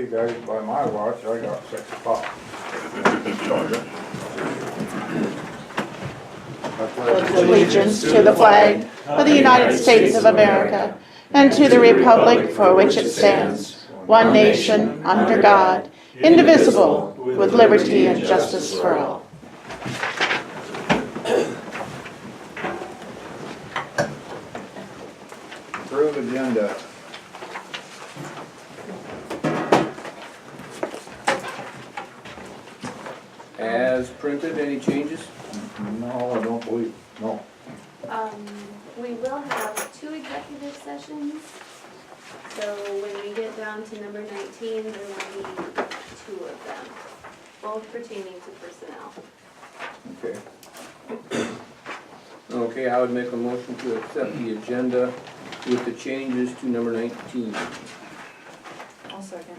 see, guys, by my watch, I got 6 o'clock. Allegiance to the flag of the United States of America and to the republic for which it stands, one nation, under God, indivisible, with liberty and justice for all. Approve agenda. As printed, any changes? No, I don't believe, no. We will have 2 executive sessions. So when we get down to number 19, there will be 2 of them, both pertaining to personnel. Okay. Okay, I would make a motion to accept the agenda with the changes to number 19. I'll second.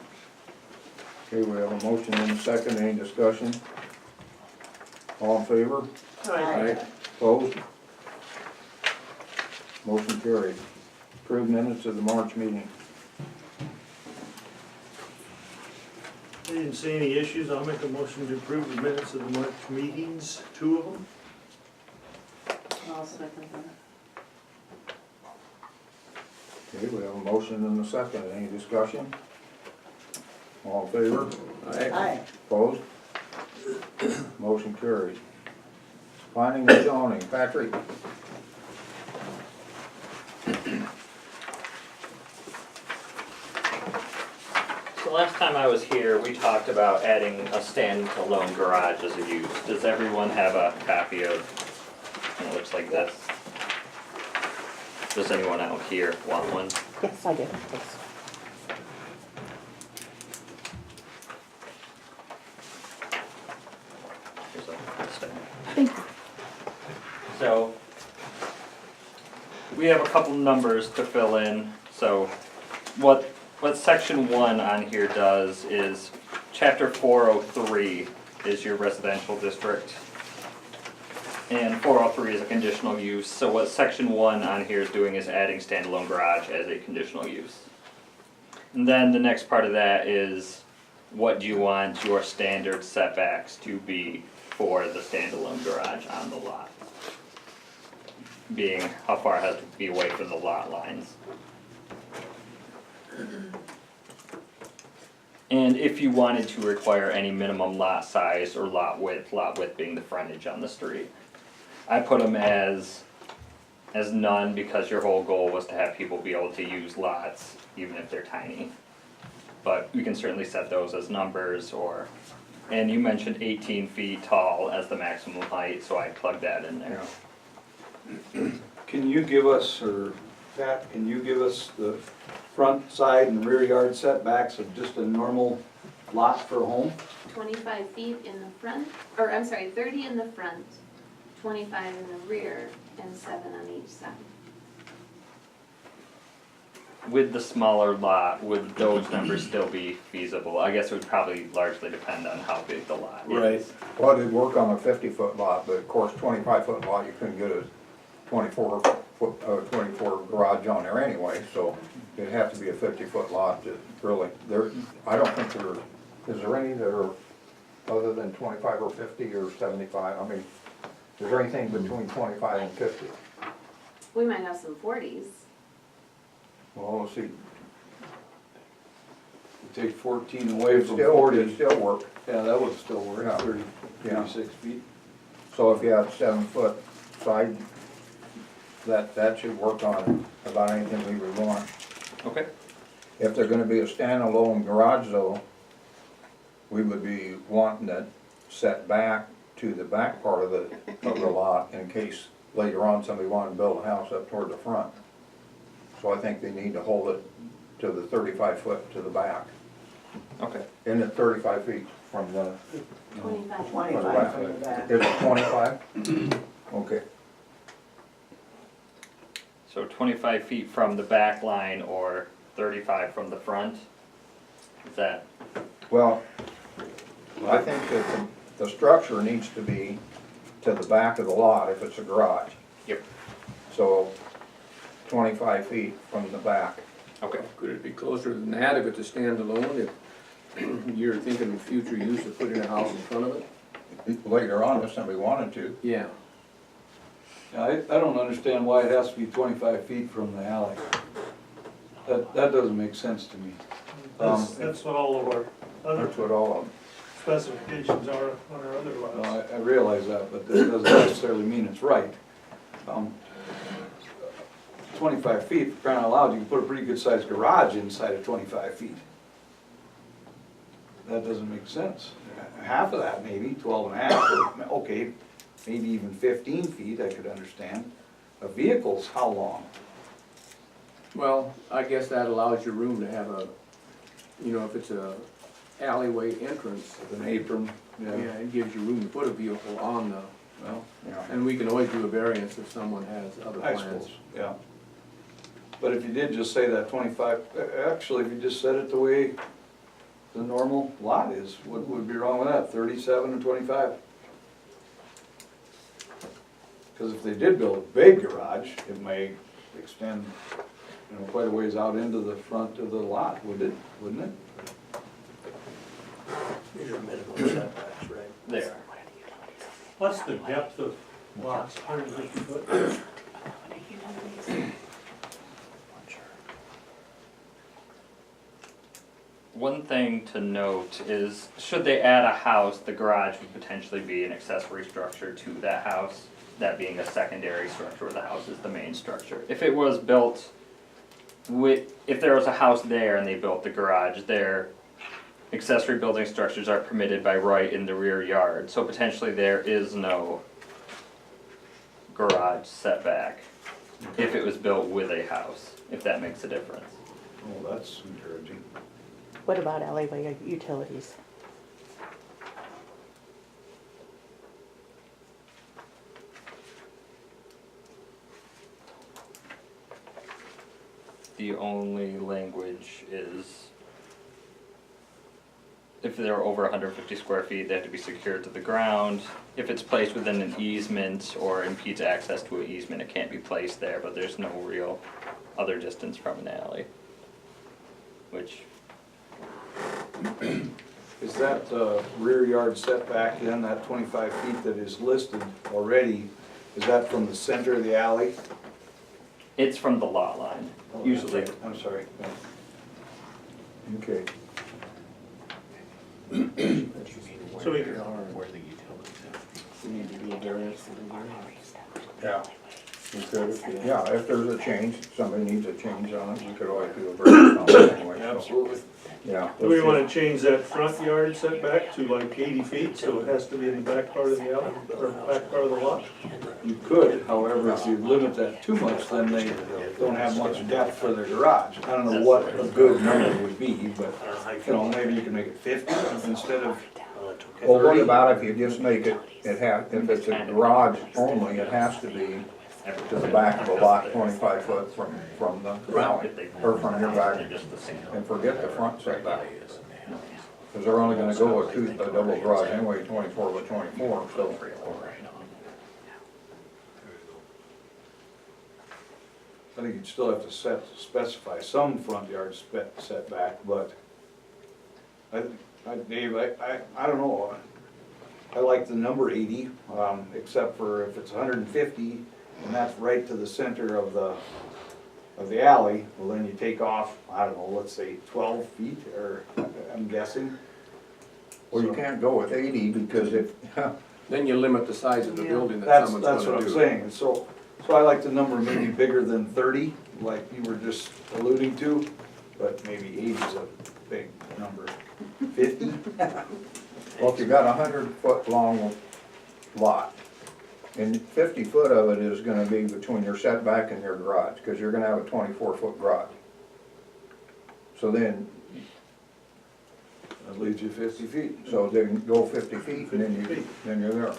Okay, we have a motion and a second. Any discussion? All in favor? Aye. Opposed? Motion carried. Approved minutes of the March meeting. I didn't see any issues. I'll make a motion to approve the minutes of the March meetings, 2 of them. I'll second that. Okay, we have a motion and a second. Any discussion? All in favor? Aye. Opposed? Motion carried. Planning and zoning, Patrick. So last time I was here, we talked about adding a standalone garage as a use. Does everyone have a copy of, it looks like this? Does anyone out here want one? Yes, I do. Yes. Here's a stand. Thank you. So, we have a couple numbers to fill in. So, what section 1 on here does is, chapter 403 is your residential district. And 403 is a conditional use. So what section 1 on here is doing is adding standalone garage as a conditional use. And then the next part of that is, what do you want your standard setbacks to be for the standalone garage on the lot? Being how far it has to be away from the lot lines. And if you wanted to require any minimum lot size or lot width being the frontage on the street. I put them as none because your whole goal was to have people be able to use lots even if they're tiny. But we can certainly set those as numbers and you mentioned 18 feet tall as the maximum height, so I plugged that in there. Can you give us, or Pat, can you give us the front, side, and rear yard setbacks of just a normal lot for a home? 25 feet in the front, or I'm sorry, 30 in the front, 25 in the rear, and 7 on each side. With the smaller lot, would those numbers still be feasible? I guess it would probably largely depend on how big the lot is. Right. Well, it'd work on a 50-foot lot, but of course, 25-foot lot, you couldn't get a 24 garage on there anyway, so it'd have to be a 50-foot lot to really, I don't think is there any that are other than 25 or 50 or 75? I mean, is there anything between 25 and 50? We might have some 40s. Well, let's see. Take 14 away from It'd 40. still work. Yeah, that would still work, Yeah. 30, Yeah. 36 feet. So if you have 7-foot side, that should work on about anything we would want. Okay. If they're gonna be a standalone garage though, we would be wanting that set back to the back part of the lot in case later on somebody wanted to build a house up toward the front. So I think they need to hold it to the 35-foot to the back. Okay. Isn't it 35 feet from the? 25. from the back? Is it 25? Okay. So 25 feet from the back line or 35 from the front? Is that? Well, I think that the structure needs to be to the back of the lot if it's a garage. Yep. So 25 feet from the back. Okay. Could it be closer than that if it's a standalone? you're thinking of future use of putting a house in front of it? Later on, if somebody wanted to. Yeah. Yeah, I don't understand why it has to be 25 feet from the alley. That doesn't make sense to me. That's what all of our other That's what all of them. specifications are on our other Well, lots. I realize that, but that doesn't necessarily mean it's right. 25 feet, for crying out loud, you can put a pretty good sized garage inside of 25 feet. That doesn't make sense. Half of that maybe, 12 and a half, or, okay, maybe even 15 feet, I could understand. A vehicle's how long? Well, I guess that allows you room to have a, you know, if it's a alleyway entrance, With an apron, yeah, it gives you room to put a vehicle on the, well, Yeah. and we can always do a variance if someone has other I plans. suppose, yeah. But if you did just say that 25, actually, if you just said it the way the normal lot is, what would be wrong with that, 37 and 25? Because if they did build a big garage, it may extend, you know, quite a ways out into the front of the lot, wouldn't it? These are minimum setbacks, right? There. What's the depth of lots, 150 foot? One thing to note is, should they add a house, the garage would potentially be an accessory structure to that house, that being a secondary structure where the house is the main structure. If it was built if there was a house there and they built the garage there, accessory building structures are permitted by right in the rear yard, so potentially there is no garage setback if it was built with a house, if that makes a difference. Oh, that's encouraging. What about alleyway utilities? The only language is if they're over 150 square feet, they have to be secured to the ground. If it's placed within an easement or impedes access to an easement, it can't be placed there, but there's no real other distance from an alley. Which, Is that rear yard setback then, that 25 feet that is listed already, is that from the center of the alley? it's from the lot line, usually. I'm sorry. Okay. So we can, We need to do a variance for the variance. Yeah. We could, yeah, if there's a change, somebody needs a change on it, we could always do a variance on it anyway. so, absolutely. Yeah. Do we wanna change that front yard setback to like 80 feet, so it has to be in the back part of the alley, or back part of the lot? You could, however, if you limit that too much, then they don't have much depth for their garage. I don't know what a good number would be, but, you know, maybe you can make it 50 instead of, Well, what about if you just make it, if it's a garage only, it has to be to the back of the lot, 25 foot from the alley, or from your back, and forget the front setback. Because they're only gonna go a double garage anyway, 24 by 24, so. I think you'd still have to specify some front yard setback, but Dave, I don't know. I like the number 80, except for if it's 150, and that's right to the center of the alley, well, then you take off, I don't know, let's say 12 feet, or I'm guessing. Well, you can't go with 80 because if, Then you limit the size of the building that someone's That's gonna what do. I'm saying, so I like the number maybe bigger than 30, like you were just alluding to, but maybe 80 is a big number. 50? well, if you got 100-foot long lot, and 50 foot of it is gonna be between your setback and your garage, because you're gonna have a 24-foot garage. So then, That leaves you 50 feet. so then go 50 feet, and then you're there.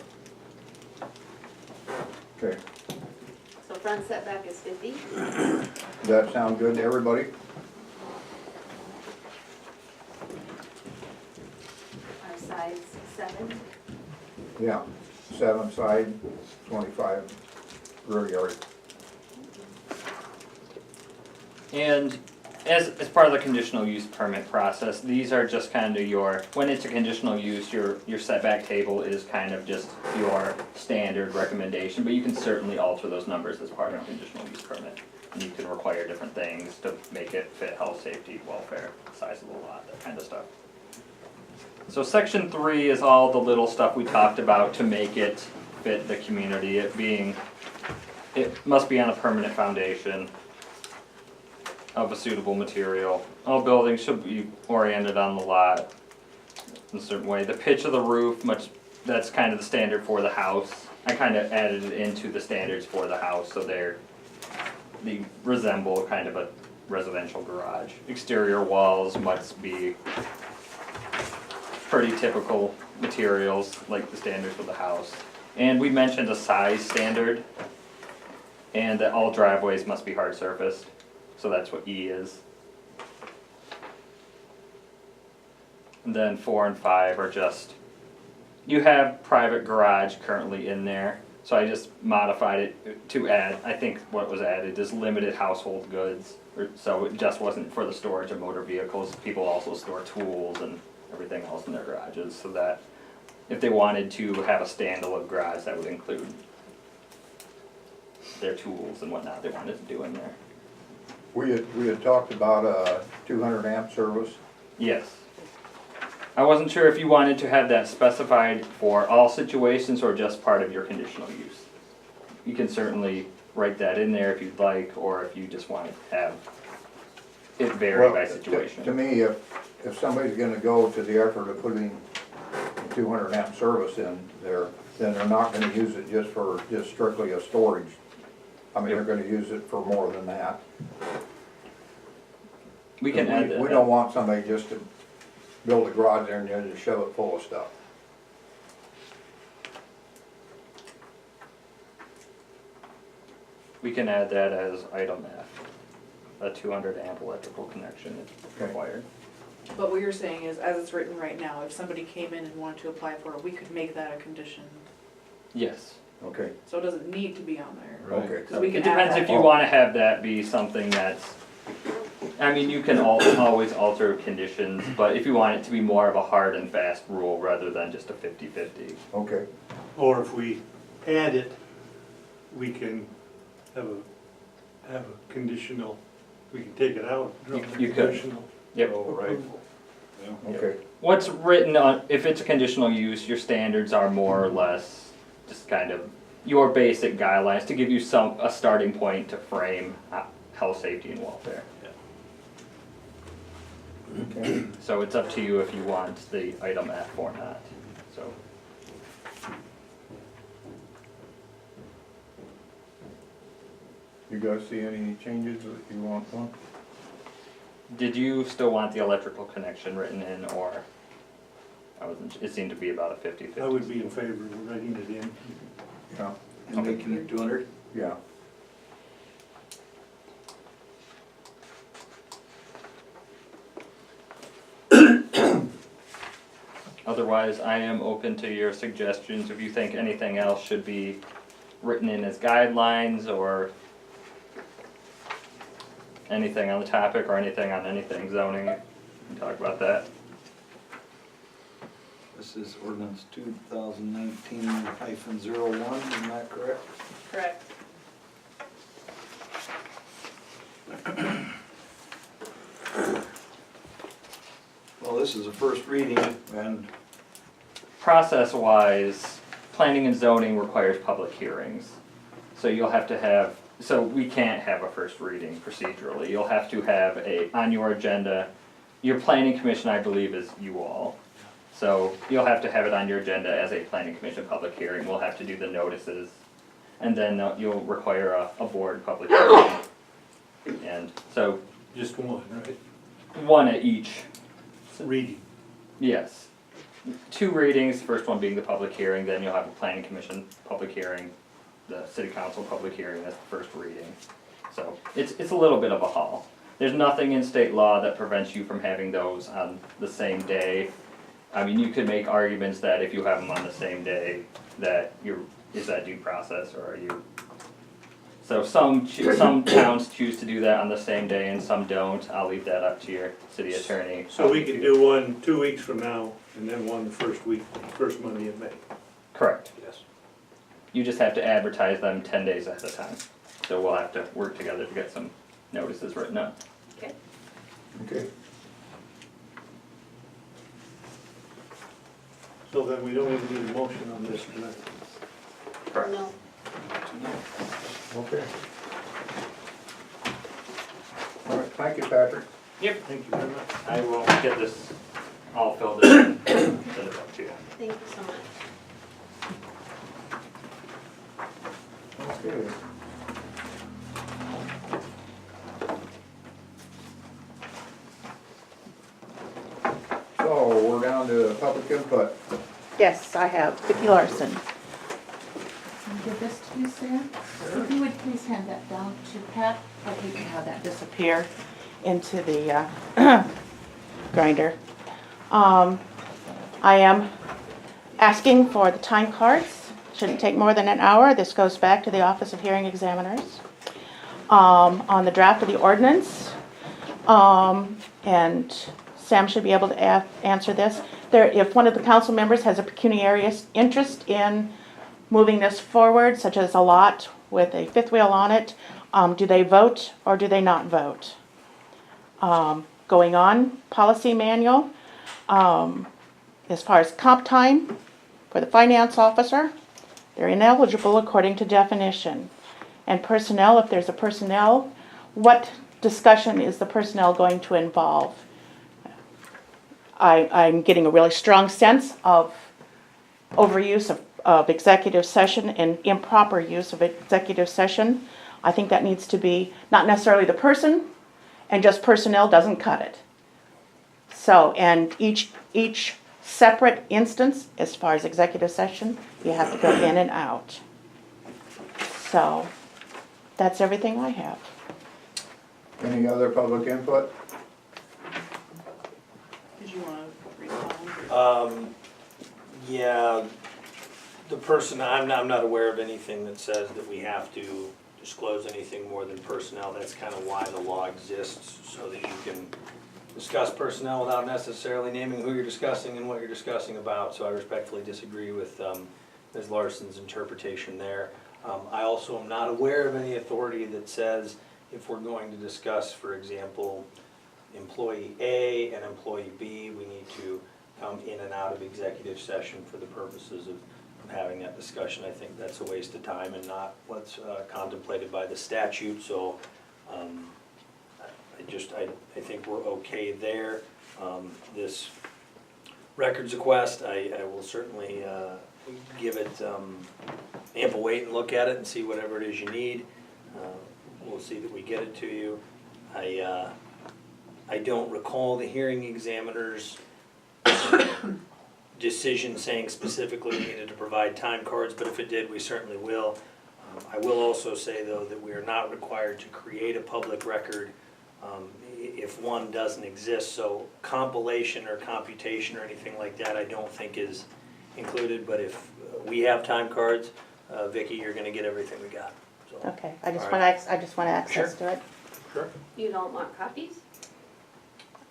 Okay, So front setback is 50. does that sound good to everybody? Our side's 7. Yeah, 7 side, 25 rear yard. And as part of the conditional use permit process, these are just kind of your, when it's a conditional use, your setback table is kind of just your standard recommendation, but you can certainly alter those numbers as part of a conditional use permit. And you can require different things to make it fit health, safety, welfare, size of the lot, that kind of stuff. So section 3 is all the little stuff we talked about to make it fit the community, it must be on a permanent foundation of a suitable material. All buildings should be oriented on the lot in a certain way. The pitch of the roof, that's kind of the standard for the house. I kind of added it into the standards for the house, so they resemble kind of a residential garage. Exterior walls must be pretty typical materials, like the standards for the house. And we mentioned a size standard, and that all driveways must be hard surfaced. So that's what E is. And then 4 and 5 are just, you have private garage currently in there, so I just modified it to add, I think what was added is limited household goods. So it just wasn't for the storage of motor vehicles, people also store tools and everything else in their garages, so that if they wanted to have a standalone garage, that would include their tools and whatnot they wanted to do in there. We had talked about a 200 amp service. Yes. I wasn't sure if you wanted to have that specified for all situations or just part of your conditional use. You can certainly write that in there if you'd like, or if you just want to have it vary by situation. To me, if somebody's gonna go to the effort of putting a 200 amp service in there, then they're not gonna use it just strictly a storage. I mean, they're gonna use it for more than that. We can add that. We don't want somebody just to build a garage there and then just shove it full of stuff. We can add that as item F. A 200 amp electrical connection is Okay. required. But what you're saying is, as it's written right now, if somebody came in and wanted to apply for it, we could make that a condition. Yes. Okay, So it doesn't need to be on there. okay. Because we It can depends add if that. you want to have that be something that's, I mean, you can always alter conditions, but if you want it to be more of a hard and fast rule rather than just a 50-50. Okay, Or if we add it, we can have a conditional, we can take it out. drop the You could. conditional Yep. Oh, right. approval. okay. What's written on, if it's a conditional use, your standards are more or less just kind of your basic guidelines to give you a starting point to frame health, safety, and welfare. Okay. So it's up to you if you want the item F or not, so. You guys see any changes that you want on? Did you still want the electrical connection written in, or, it seemed to be about a 50-50. I would be in favor of writing it in. Yeah, And making it 200? yeah. Otherwise, I am open to your suggestions, if you think anything else should be written in as guidelines, or anything on the topic, or anything on anything zoning, we can talk about that. This is ordinance 2019-01, isn't that correct? Correct. Well, this is a first reading, and Process-wise, planning and zoning requires public hearings. So you'll have to have, so we can't have a first reading procedurally. You'll have to have on your agenda, your planning commission, I believe, is you all. So you'll have to have it on your agenda as a planning commission public hearing. We'll have to do the notices. And then you'll require a board public hearing. And so, Just one, right? one at each. Reading. Yes. 2 readings, first one being the public hearing, then you'll have a planning commission public hearing, the city council public hearing, that's the first reading. So, it's a little bit of a haul. There's nothing in state law that prevents you from having those on the same day. I mean, you could make arguments that if you have them on the same day, that is that due process, or are you, So some towns choose to do that on the same day and some don't. I'll leave that up to your city attorney. So we can do one 2 weeks from now, and then one the first Monday in May. Correct. Yes. You just have to advertise them 10 days ahead of time. So we'll have to work together to get some notices written up. Okay. Okay. So then we don't even need a motion on this tonight. No. Okay. All right, thank you, Patrick. Yep. Thank you very much. I will get this all filled in and send it up to you. Thank you so much. Okay. So, we're down to public input. Yes, I have. Vickie Larsen. Can I give this to you, Sam? If you would please hand that down to Pat, I'd hate to have that disappear into the grinder. I am asking for the time cards. Shouldn't take more than an hour. This goes back to the Office of Hearing Examiners. On the draft of the ordinance, and Sam should be able to answer this. If one of the council members has a pecuniary interest in moving this forward, such as a lot with a fifth wheel on it, do they vote or do they not vote? Going on, policy manual, as far as comp time for the finance officer, they're ineligible according to definition. And personnel, if there's a personnel, what discussion is the personnel going to involve? I'm getting a really strong sense of overuse of executive session and improper use of executive session. I think that needs to be not necessarily the person, and just personnel doesn't cut it. So, and each separate instance, as far as executive session, you have to go in and out. So, that's everything I have. Any other public input? Did you wanna respond? Yeah, the person, I'm not aware of anything that says that we have to disclose anything more than personnel. That's kind of why the law exists, so that you can discuss personnel without necessarily naming who you're discussing and what you're discussing about. So I respectfully disagree with Ms. Larsen's interpretation there. I also am not aware of any authority that says if we're going to discuss, for example, employee A and employee B, we need to come in and out of executive session for the purposes of having that discussion. I think that's a waste of time and not what's contemplated by the statute. So I think we're okay there. This records request, I will certainly give it ample weight and look at it and see whatever it is you need. We'll see that we get it to you. I don't recall the hearing examiner's decision saying specifically we needed to provide time cards, but if it did, we certainly will. I will also say, though, that we are not required to create a public record if one doesn't exist. So compilation or computation or anything like that I don't think is included, but if we have time cards, Vickie, you're going to get everything we got. So, Okay, I just all want right. access to it. Sure. You don't want copies?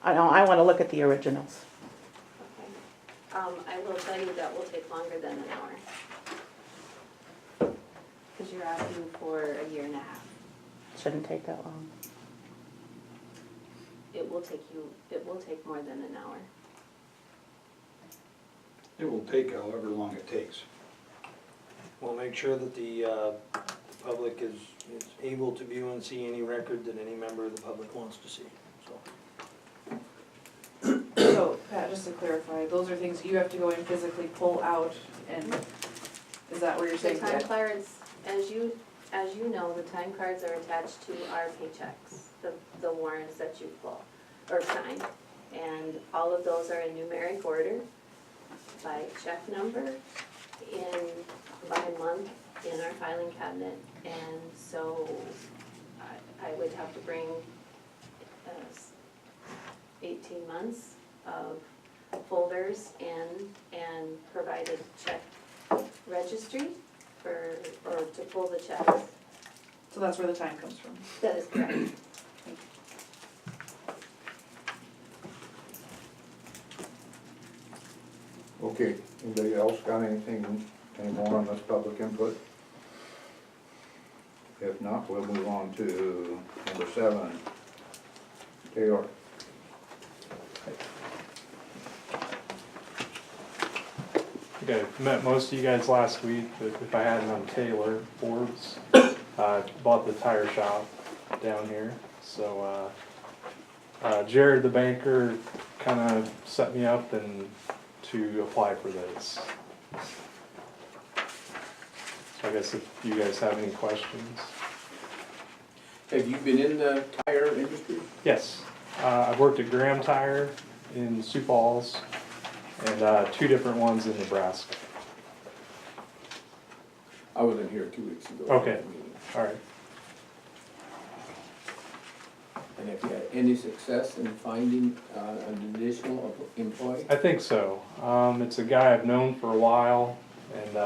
I want to look at the originals. Okay. I will tell you that will take longer than an hour. Because you're asking for a year and a half. Shouldn't take that long. It will take more than an hour. It will take however long it takes. We'll make sure that the public is able to view and see any record that any member of the public wants to see. So. So, Pat, just to clarify, those are things you have to go and physically pull out, and is that where you're The saying time that? cards, as you know, the time cards are attached to our paychecks, the warrants that you pull, or sign. And all of those are in numeric order, by check number, by month, in our filing cabinet. And so I would have to bring 18 months of folders and provide a check registry or to pull the checks. So that's where the time comes from. That is correct. Okay, anybody else got anything, any more on this public input? If not, we'll move on to number 7. Taylor. I think I met most of you guys last week, but if I hadn't, I'm Taylor Forbes. Bought the tire shop down here. So Jared the banker kind of set me up and to apply for this. So I guess if you guys have any questions. Have you been in the tire industry? Yes, I've worked at Graham Tire in Sioux Falls and 2 different ones in Nebraska. I wasn't here 2 weeks ago. Okay. All right. And have you had any success in finding an additional employee? I think so. It's a guy I've known for a while, and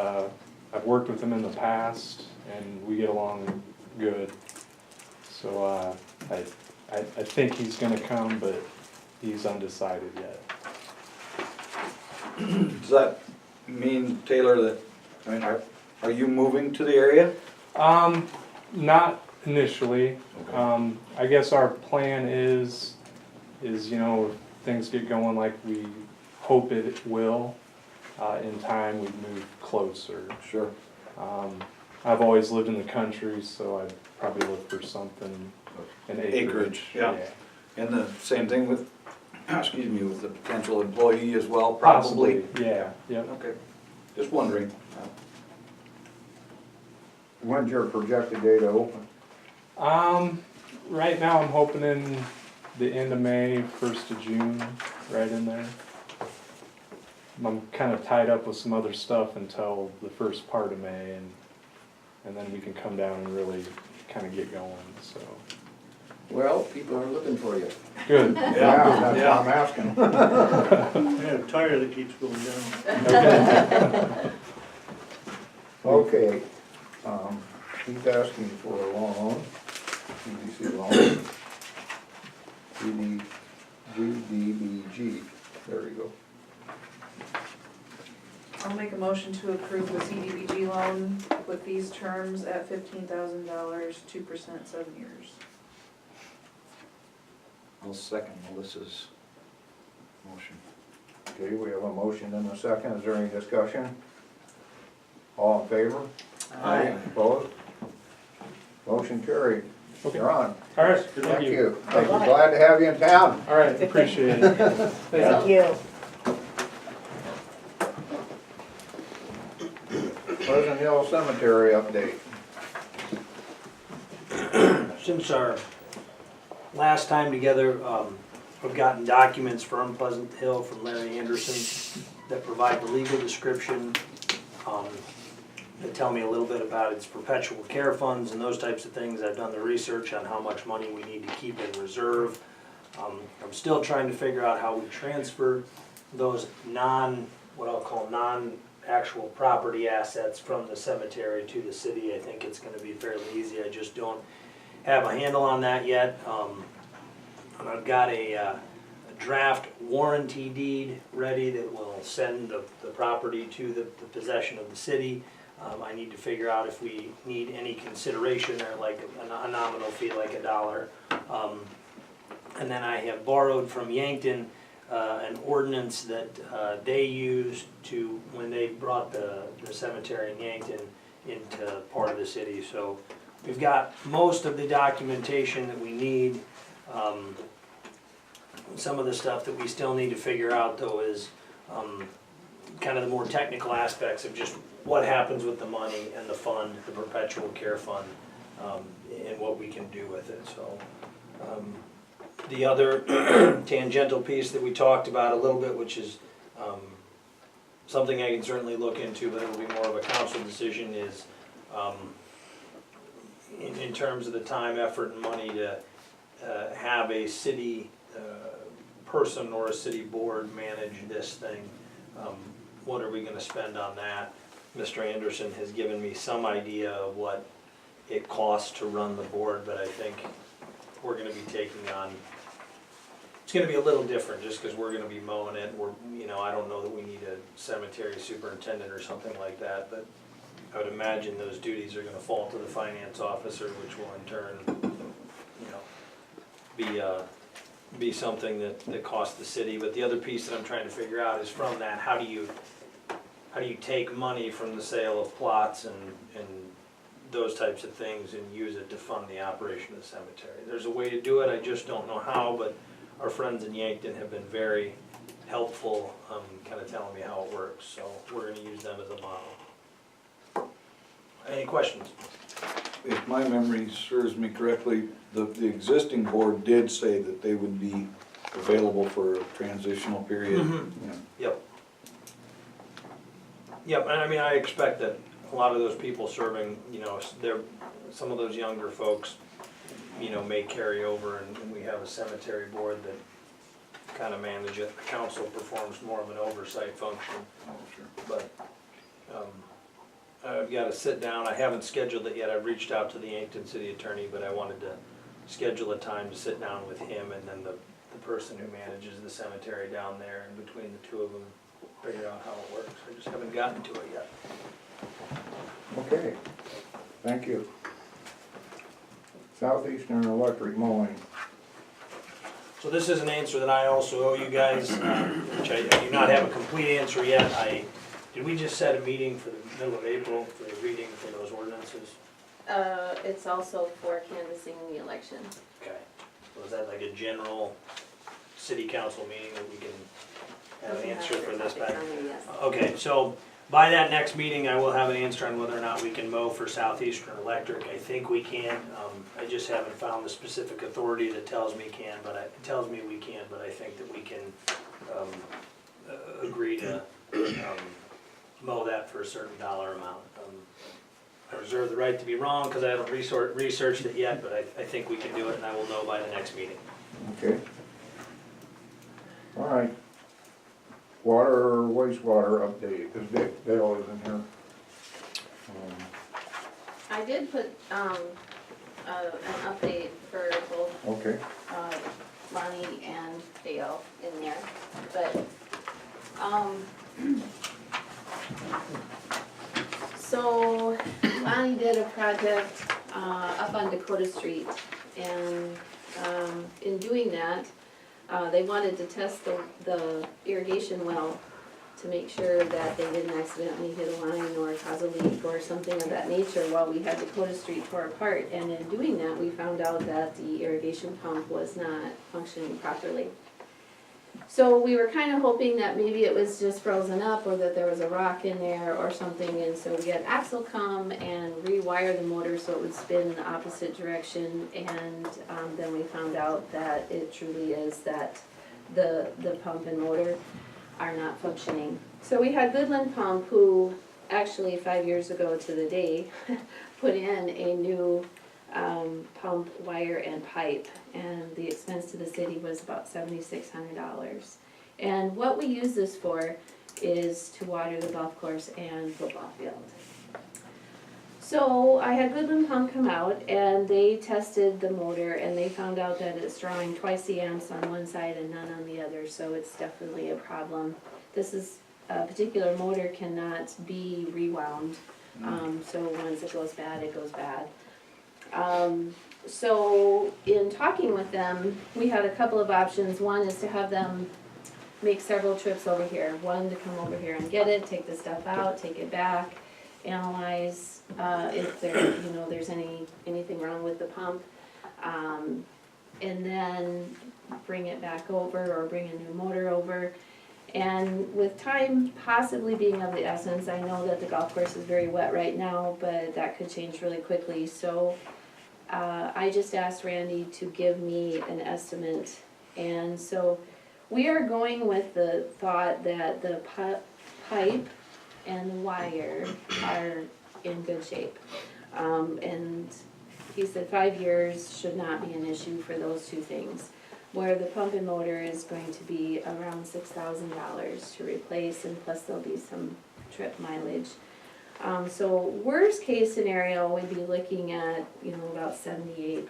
I've worked with him in the past, and we get along good. So I think he's gonna come, but he's undecided yet. Does that mean, Taylor, that, I mean, are you moving to the area? Not initially. I guess our plan is, you know, if things get going like we hope it will, in time we'd move closer. Sure. I've always lived in the country, so I'd probably look for something in acreage. Yeah. And the same thing with, excuse me, with the potential employee as well, probably? Possibly, yeah, yep. Okay, just wondering. When's your projected date to open? Right now I'm hoping in the end of May, 1st of June, right in there. I'm kind of tied up with some other stuff until the first part of May, and then we can come down and really kind of get going, so. Well, people are looking for you. Good. Yeah, that's what I'm asking. I have a tire that keeps going down. Okay, he's asking for a loan, PVC loan, GDBG, there you go. I'll make a motion to approve the CDBG loan with these terms at $15,000, 2%, 7 years. I'll second Melissa's motion. Okay, we have a motion and a second, is there any discussion? All in favor? Aye. Opposed? Motion carried. Okay. You're on. All right, Thank you. Thank you. Glad to have you in town. All right, appreciate it. Thank you. Pleasant Hill Cemetery update. Since our last time together, we've gotten documents from Pleasant Hill from Larry Anderson that provide the legal description, that tell me a little bit about its perpetual care funds and those types of things. I've done the research on how much money we need to keep in reserve. I'm still trying to figure out how we transfer those what I'll call non-actual property assets from the cemetery to the city. I think it's gonna be fairly easy. I just don't have a handle on that yet. And I've got a draft warranty deed ready that will send the property to the possession of the city. I need to figure out if we need any consideration or like a nominal fee, like $1. And then I have borrowed from Yankton an ordinance that they used to, when they brought the cemetery in Yankton into part of the city. So we've got most of the documentation that we need. Some of the stuff that we still need to figure out though is kind of the more technical aspects of just what happens with the money and the fund, the perpetual care fund, and what we can do with it. So the other tangential piece that we talked about a little bit, which is something I can certainly look into, but it'll be more of a council decision, is in terms of the time, effort, and money to have a city person or a city board manage this thing. What are we gonna spend on that? Mr. Anderson has given me some idea of what it costs to run the board, but I think we're gonna be taking on, it's gonna be a little different, just because we're gonna be mowing it, we're, you know, I don't know that we need a cemetery superintendent or something like that, but I would imagine those duties are gonna fall to the finance officer, which will in turn, you know, be something that costs the city. But the other piece that I'm trying to figure out is from that, how do you take money from the sale of plots and those types of things and use it to fund the operation of the cemetery? There's a way to do it, I just don't know how, but our friends in Yankton have been very helpful, kind of telling me how it works, so we're gonna use them as a model. Any questions? If my memory serves me correctly, the existing board did say that they would be available for a transitional period. Mhm. Yeah. Yep. Yep, and I mean, I expect that a lot of those people serving, you know, some of those younger folks, you know, may carry over, and we have a cemetery board that kind of manage it. The council performs more of an oversight function, Oh, sure. but, I've got to sit down, I haven't scheduled it yet, I've reached out to the Yankton city attorney, but I wanted to schedule a time to sit down with him and then the person who manages the cemetery down there, and between the two of them, figure out how it works. I just haven't gotten to it yet. Okay, thank you. Southeastern Electric mowing. So this is an answer that I also owe you guys, which I do not have a complete answer yet. Did we just set a meeting for the middle of April for the reading for those ordinances? It's also for canvassing the election. Okay. Was that like a general city council meeting that we can have an answer for this back? Yes. Okay, so by that next meeting, I will have an answer on whether or not we can mow for Southeastern Electric. I think we can. I just haven't found the specific authority that tells me can, but it tells me we can, but I think that we can agree to mow that for a certain dollar amount. I reserve the right to be wrong because I haven't researched it yet, but I think we can do it, and I will know by the next meeting. Okay. All right. Water, wastewater update, because Dale isn't here. I did put, an update for both, Okay, Lonnie and Dale in there, but, so Lonnie did a project, up on Dakota Street, and, in doing that, they wanted to test the irrigation well to make sure that they didn't accidentally hit a line or cause a leak or something of that nature while we had Dakota Street tore apart. And in doing that, we found out that the irrigation pump was not functioning properly. So we were kind of hoping that maybe it was just frozen up or that there was a rock in there or something. And so we had Axel come and rewire the motor so it would spin in the opposite direction. And then we found out that it truly is that the pump and motor are not functioning. So we had Goodland Pump, who actually 5 years ago to the day put in a new pump, wire, and pipe, and the expense to the city was about $7,600. And what we use this for is to water the golf course and football field. So I had Goodland Pump come out and they tested the motor and they found out that it's drawing twice the amps on one side and none on the other, so it's definitely a problem. This is, a particular motor cannot be rewound, so once it goes bad, it goes bad. So in talking with them, we had a couple of options. One is to have them make several trips over here. One to come over here and get it, take the stuff out, take it back, analyze if there, there's anything wrong with the pump, and then bring it back over or bring a new motor over. And with time possibly being of the essence, I know that the golf course is very wet right now, but that could change really quickly. So I just asked Randy to give me an estimate, and so we are going with the thought that the pipe and the wire are in good shape. And he said 5 years should not be an issue for those two things. Where the pump and motor is going to be around $6,000 to replace, and plus there'll be some trip mileage. So worst case scenario, we'd be looking at, about 78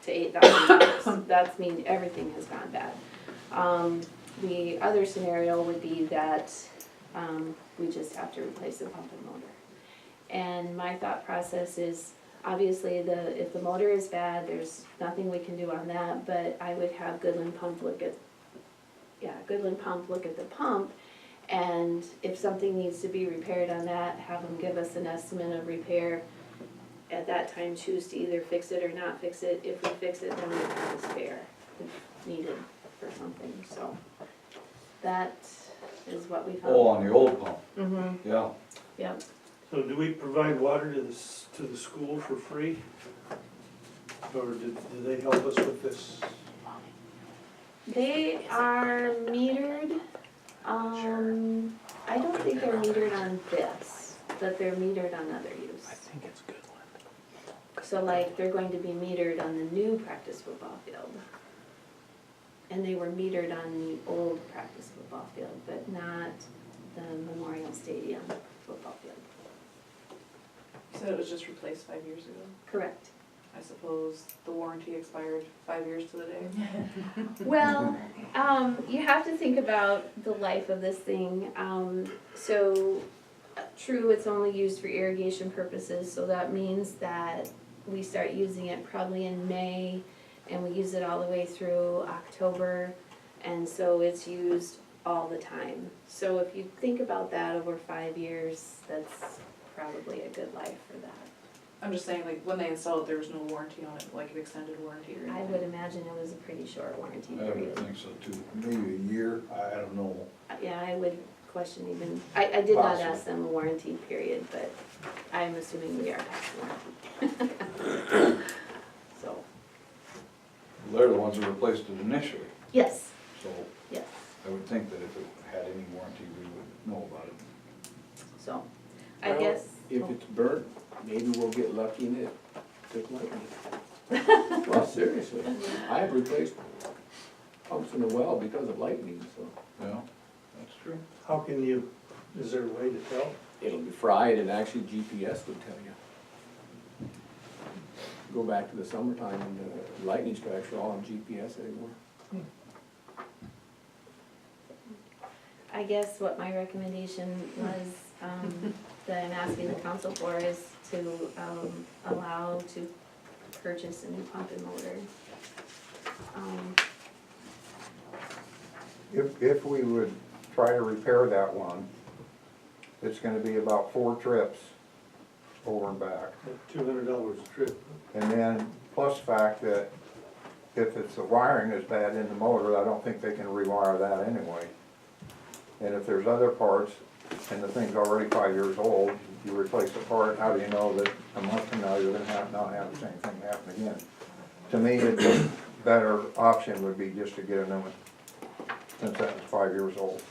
to 8,000 dollars. That's mean everything has gone bad. The other scenario would be that, we just have to replace the pump and motor. And my thought process is, obviously, if the motor is bad, there's nothing we can do on that, but I would have Goodland Pump look at the pump, and if something needs to be repaired on that, have them give us an estimate of repair. At that time, choose to either fix it or not fix it. If we fix it, then we have a spare if needed for something, so that is what we found. Oh, on the old pump, Mm-hmm, yeah. yep. So do we provide water to the school for free? Or do they help us with this? They are metered, I don't think they're metered on this, but they're metered on other use. I think it's Goodland. So like, they're going to be metered on the new practice football field. And they were metered on the old practice football field, but not the Memorial Stadium football field. You said it was just replaced 5 years ago. Correct. I suppose the warranty expired 5 years to the day. Well, you have to think about the life of this thing. True, it's only used for irrigation purposes, so that means that we start using it probably in May, and we use it all the way through October, and so it's used all the time. So if you think about that over 5 years, that's probably a good life for that. I'm just saying, like, when they installed it, there was no warranty on it, like an extended warranty or anything. I would imagine it was a pretty short warranty I would period. think so too, maybe a year, I don't know. Yeah, I would question even, I did not Possible. ask them a warranty period, but I'm assuming we are past warranty. So, They're the ones who replaced it initially, yes, so yes, I would think that if it had any warranty, we would know about it. so, I Well, guess. If it's burnt, maybe we'll get lucky and it took lightning. Well, seriously, I have replaced pumps in the well because of lightning, so Yeah, that's true. How can you, is there a way to tell? it'll be fried and actually GPS would tell you. Go back to the summertime and the lightning strikes are all on GPS anymore. I guess what my recommendation was, that I'm asking the council for is to, allow to purchase a new pump and motor. If we would try to repair that one, it's gonna be about 4 trips over and back. $200 a trip. And then plus the fact that if it's the wiring is bad in the motor, I don't think they can rewire that anyway. And if there's other parts, and the thing's already 5 years old, you replace the part, how do you know that a month from now you're gonna not have the same thing happen again? To me, the better option would be just to get a new one, since that was 5 years old.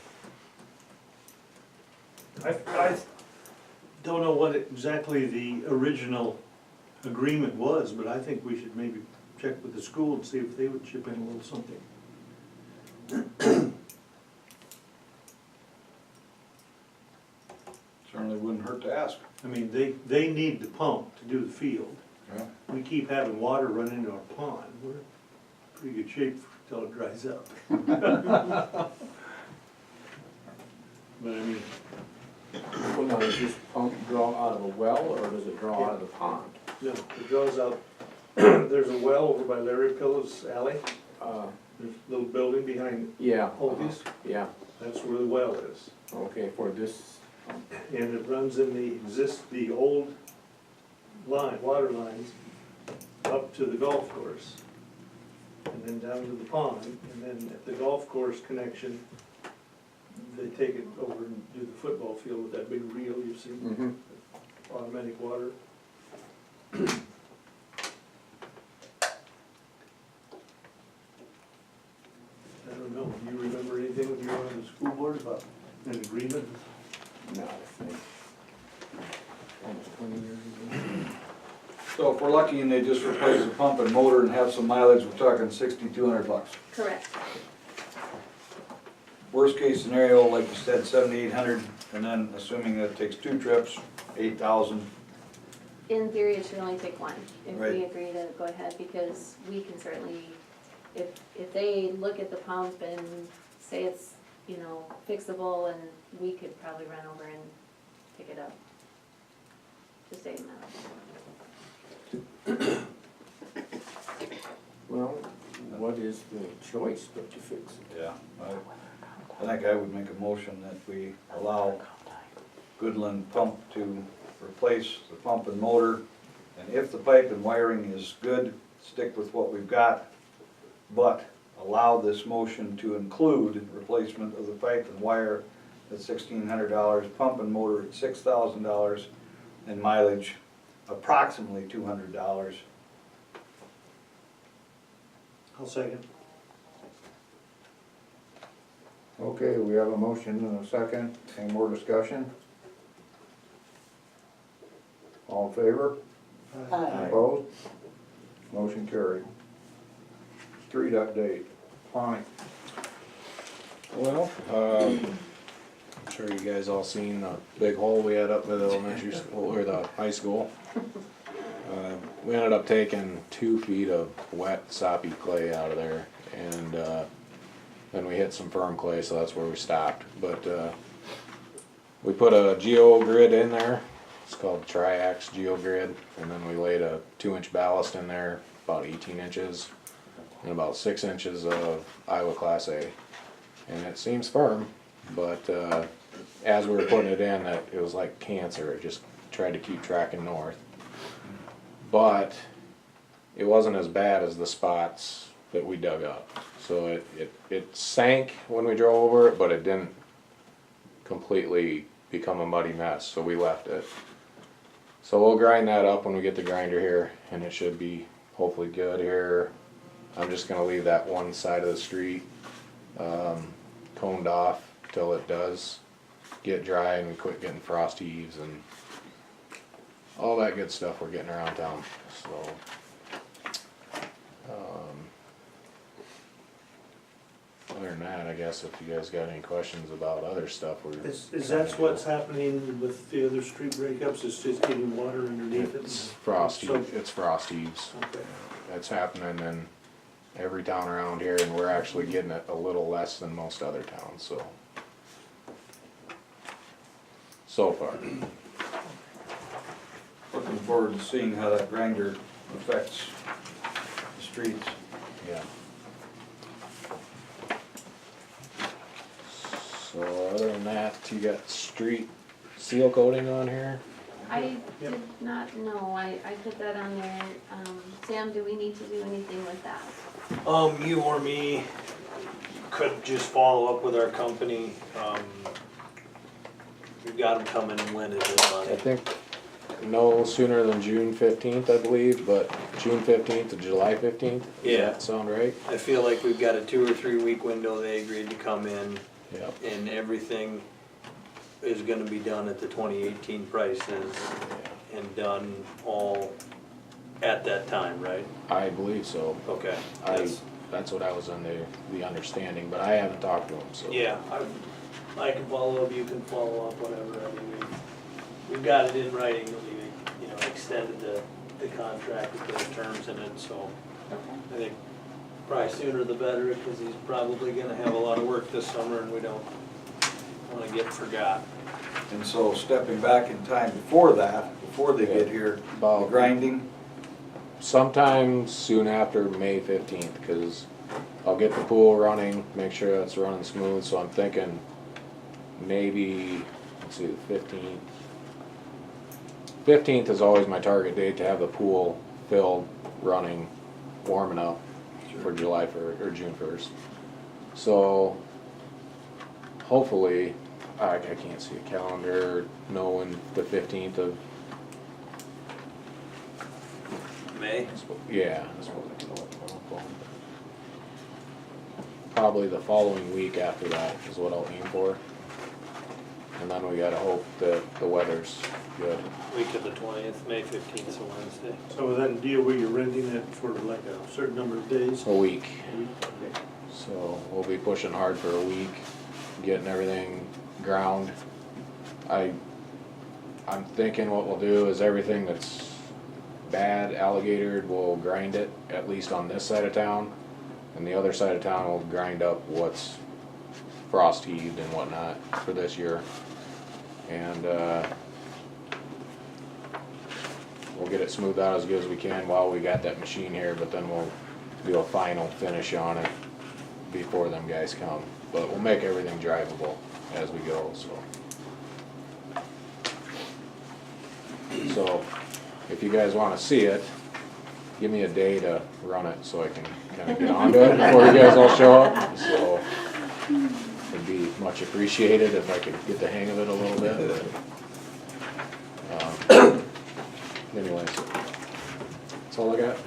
I don't know what exactly the original agreement was, but I think we should maybe check with the school and see if they would chip in a little something. Certainly wouldn't hurt to ask. I mean, they need the pump to do the field. Yeah. We keep having water run into our pond. We're in pretty good shape till it dries up. But I mean, Well, now, does this pump draw out of a well or does it draw out of the pond? no, it draws out, there's a well over by Larry Pillow's alley. There's a little building behind Yeah. Holdy's. Yeah, That's where the well is. okay, for this, And it runs in the old line, water lines, up to the golf course. And then down to the pond, and then at the golf course connection, they take it over and do the football field with that big reel you've seen, mhm. automatic water. I don't know, do you remember anything when you were on the school board about an agreement? No, I think, almost 20 years ago. So if we're lucky and they just replace the pump and motor and have some mileage, we're talking $6,200. Correct. Worst case scenario, like you said, 7,800 And then assuming that it takes 2 trips, 8,000. In theory, it should only take one, if we Right. agree to go ahead, because we can certainly, if they look at the pump and say it's, you know, fixable, and we could probably run over and pick it up to save money. Well, what is the choice but to fix it? Yeah. I think I would make a motion that we allow Goodland Pump to replace the pump and motor. And if the pipe and wiring is good, stick with what we've got. But allow this motion to include replacement of the pipe and wire at $1,600, pump and motor at $6,000, and mileage approximately $200. I'll second. Okay, we have a motion and a second. Any more discussion? All in favor? Opposed? Motion carried. Street update. Lonnie? Well, I'm sure you guys all seen the big hole we had up at the elementary school, or the high school. We ended up taking 2 feet of wet soppy clay out of there, and then we hit some firm clay, so that's where we stopped. But we put a geo grid in there. It's called Triax Geo Grid, and then we laid a 2-inch ballast in there, about 18 inches, and about 6 inches of Iowa Class A. And it seems firm, but as we were putting it in, it was like cancer. It just tried to keep tracking north. But it wasn't as bad as the spots that we dug up. So it sank when we drove over it, but it didn't completely become a muddy mess, so we left it. So we'll grind that up when we get the grinder here, and it should be hopefully good here. I'm just gonna leave that one side of the street coned off till it does get dry and we quit getting frost heaves and all that good stuff we're getting around town. So other than that, I guess if you guys got any questions about other stuff, Is that what's happening with the other street breakups, it's just getting water underneath it? it's frost So- it's frost heaves. Okay. That's happening in every town around here, and we're actually getting it a little less than most other towns, so far. Looking forward to seeing how that grinder affects the streets. Yeah. So other than that, you got street seal coating on here? I did not know, I put that on there. Sam, do we need to do anything with that? You or me could just follow up with our company. We've got them coming, when is it, I Lonnie? think no sooner than June 15th, I believe, but June 15th to July 15th. Does Yeah. that sound right? I feel like we've got a 2 or 3 week window. They agreed to come in, Yep. and everything is gonna be done at the 2018 prices and done all at that time, right? I believe so. Okay. That's what I was under the understanding, but I haven't talked to him, so. Yeah, I can follow up, you can follow up, whatever. I mean, we've got it in writing that we, you know, extended the contract with those terms in it, so I think probably sooner the better, because he's probably gonna have a lot of work this summer and we don't wanna get forgot. And so stepping back in time before that, before they get here, the About grinding, sometime soon after May 15th, because I'll get the pool running, make sure that's running smooth, so I'm thinking maybe, let's see, the 15th. 15th is always my target date to have the pool filled, running, warming up for July 1st, or June 1st. So hopefully, I can't see a calendar, knowing the 15th of, May? yeah, that's what I can look for. Probably the following week after that is what I'll aim for. And then we gotta hope that the weather's good. Week of the 20th, May 15th is a Wednesday. So with that deal where you're renting it for like a certain number of days? A week. Okay. So we'll be pushing hard for a week, getting everything ground I'm thinking what we'll do is everything that's bad alligatored, we'll grind it, at least on this side of town. And the other side of town will grind up what's frost heaved and whatnot for this year. And, we'll get it smoothed out as good as we can while we got that machine here, but then we'll do a final finish on it before them guys come. But we'll make everything drivable as we go, so. So, if you guys wanna see it, give me a day to run it so I can kinda get onto it before you guys all show up, so. It'd be much appreciated if I could get the hang of it a little bit. Anyways, that's all I got.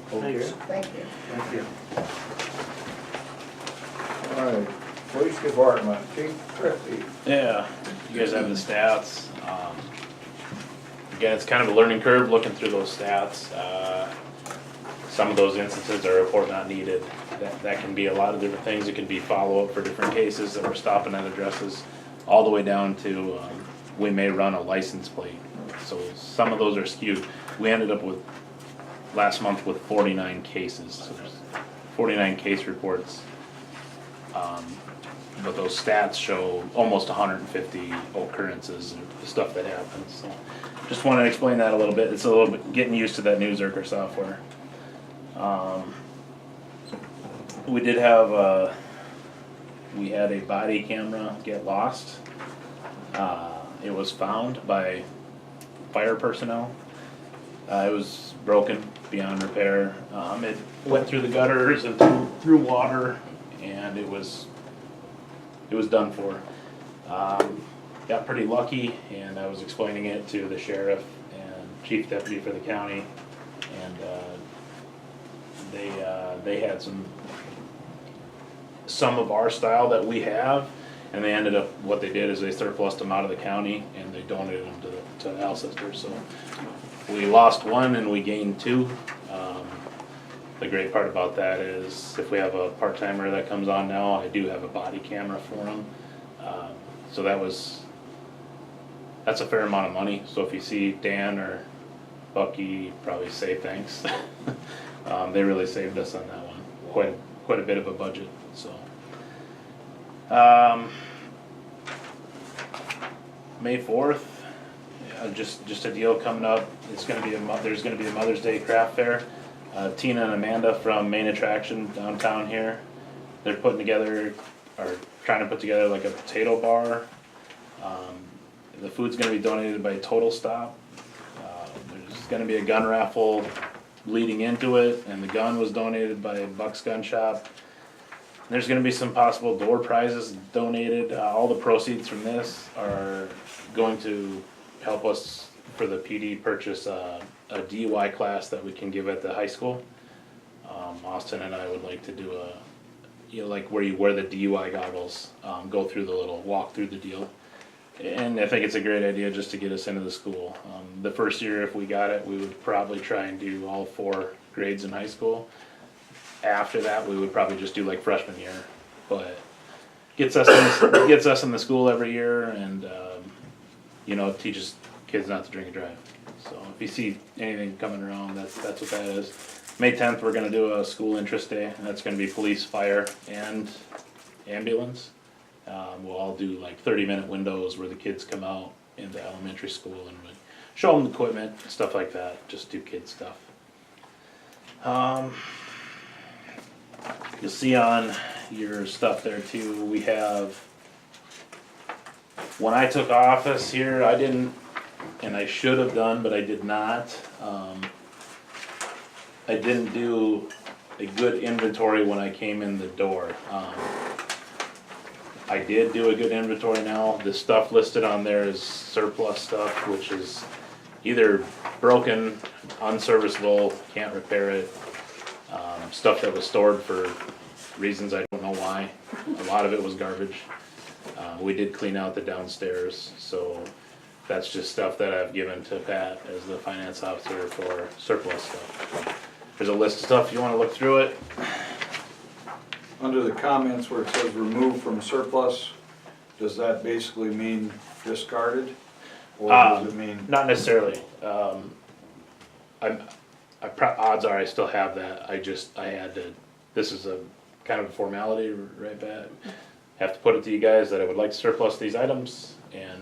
Thanks. Thank you. Thank you. All right, police department, Chief Christie. Yeah, you guys have the stats. Again, it's kind of a learning curve looking through those stats. Some of those instances are report not needed. That can be a lot of different things. It can be follow-up for different cases that we're stopping at addresses, all the way down to we may run a license plate. So some of those are skewed. We ended up with, last month, with 49 cases. So there's 49 case reports. But those stats show almost 150 occurrences and stuff that happens. So just want to explain that a little bit. It's a little bit getting used to that new Zerker software. We did have we had a body camera get lost. It was found by fire personnel. It was broken beyond repair. It went through the gutters and through water, and it was done for. Got pretty lucky, and I was explaining it to the sheriff and chief deputy for the county, and they had some of our style that we have, and they ended up, what they did is they surplused them out of the county and they donated them to Alcester. So we lost one and we gained two. The great part about that is if we have a part-timer that comes on now, I do have a body camera for them. So that's a fair amount of money. So if you see Dan or Bucky, probably say thanks. They really saved us on that one. Quite a bit of a budget. So May 4th, just a deal coming up. It's gonna be there's gonna be a Mother's Day craft fair. Tina and Amanda from Main Attraction downtown here, they're trying to put together like a potato bar. The food's gonna be donated by Total Stop. There's gonna be a gun raffle leading into it, and the gun was donated by Buck's Gun Shop. There's gonna be some possible door prizes donated. All the proceeds from this are going to help us for the PD purchase a DUI class that we can give at the high school. Austin and I would like to do like where you wear the DUI goggles, go through the little walk through the deal. And I think it's a great idea just to get us into the school. The first year, if we got it, we would probably try and do all 4 grades in high school. After that, we would probably just do like freshman year, but gets us in the school every year, and teaches kids not to drink and drive. So if you see anything coming around, that's what that is. May 10th, we're gonna do a school interest day, and that's gonna be police, fire, and ambulance. We'll all do like 30-minute windows where the kids come out into elementary school and we show them the equipment, stuff like that. Just do kid stuff. You'll see on your stuff there too, we have, when I took office here, I didn't, and I should have done, but I did not. I didn't do a good inventory when I came in the door. I did do a good inventory now. The stuff listed on there is surplus stuff, which is either broken, unserviceable, can't repair it. Stuff that was stored for reasons I don't know why. A lot of it was garbage. We did clean out the downstairs, so that's just stuff that I've given to Pat as the finance officer for surplus stuff. There's a list of stuff, if you wanna look through it. Under the comments where it says remove from surplus, does that basically mean discarded? Or does it mean? Not necessarily. Odds are I still have that. I had to, this is a kind of a formality, right, Pat? Have to put it to you guys that I would like to surplus these items, and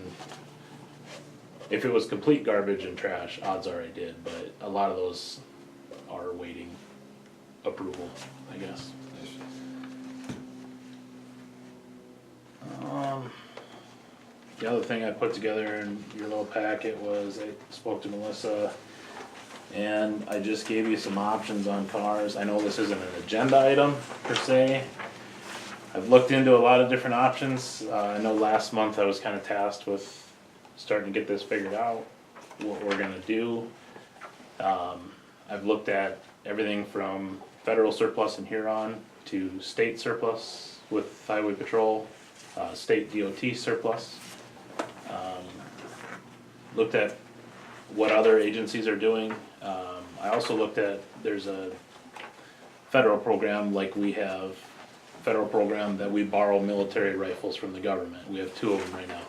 if it was complete garbage and trash, odds are I did, but a lot of those are awaiting approval, I guess. The other thing I put together in your little packet was I spoke to Melissa and I just gave you some options on cars. I know this isn't an agenda item per se. I've looked into a lot of different options. I know last month I was kind of tasked with starting to get this figured out, what we're gonna do. I've looked at everything from federal surplus in Huron to state surplus with highway patrol, state DOT surplus. Looked at what other agencies are doing. I also looked at, there's a federal program like we have, federal program that we borrow military rifles from the government. We have 2 of them right now.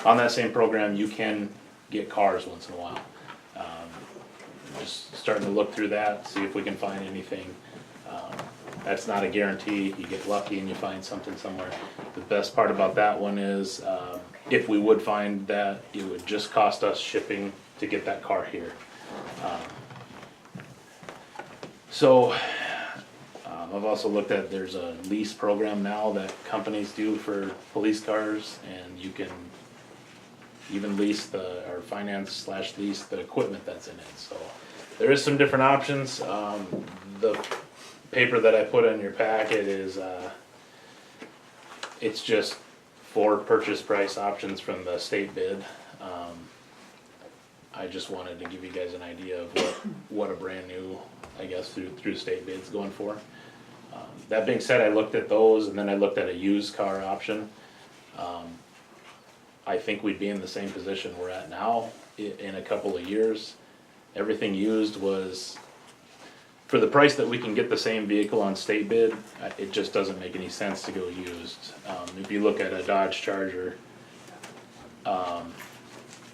On that same program, you can get cars once in a while. Just starting to look through that, see if we can find anything. That's not a guarantee. You get lucky and you find something somewhere. The best part about that one is, if we would find that, it would just cost us shipping to get that car here. I've also looked at, there's a lease program now that companies do for police cars, and you can even lease or finance / lease the equipment that's in it. So there is some different options. The paper that I put in your packet is, it's just 4 purchase price options from the state bid. I just wanted to give you guys an idea of what a brand new, I guess, through state bid's going for. That being said, I looked at those, and then I looked at a used car option. I think we'd be in the same position we're at now in a couple of years. Everything used was, for the price that we can get the same vehicle on state bid, it just doesn't make any sense to go used. If you look at a Dodge Charger,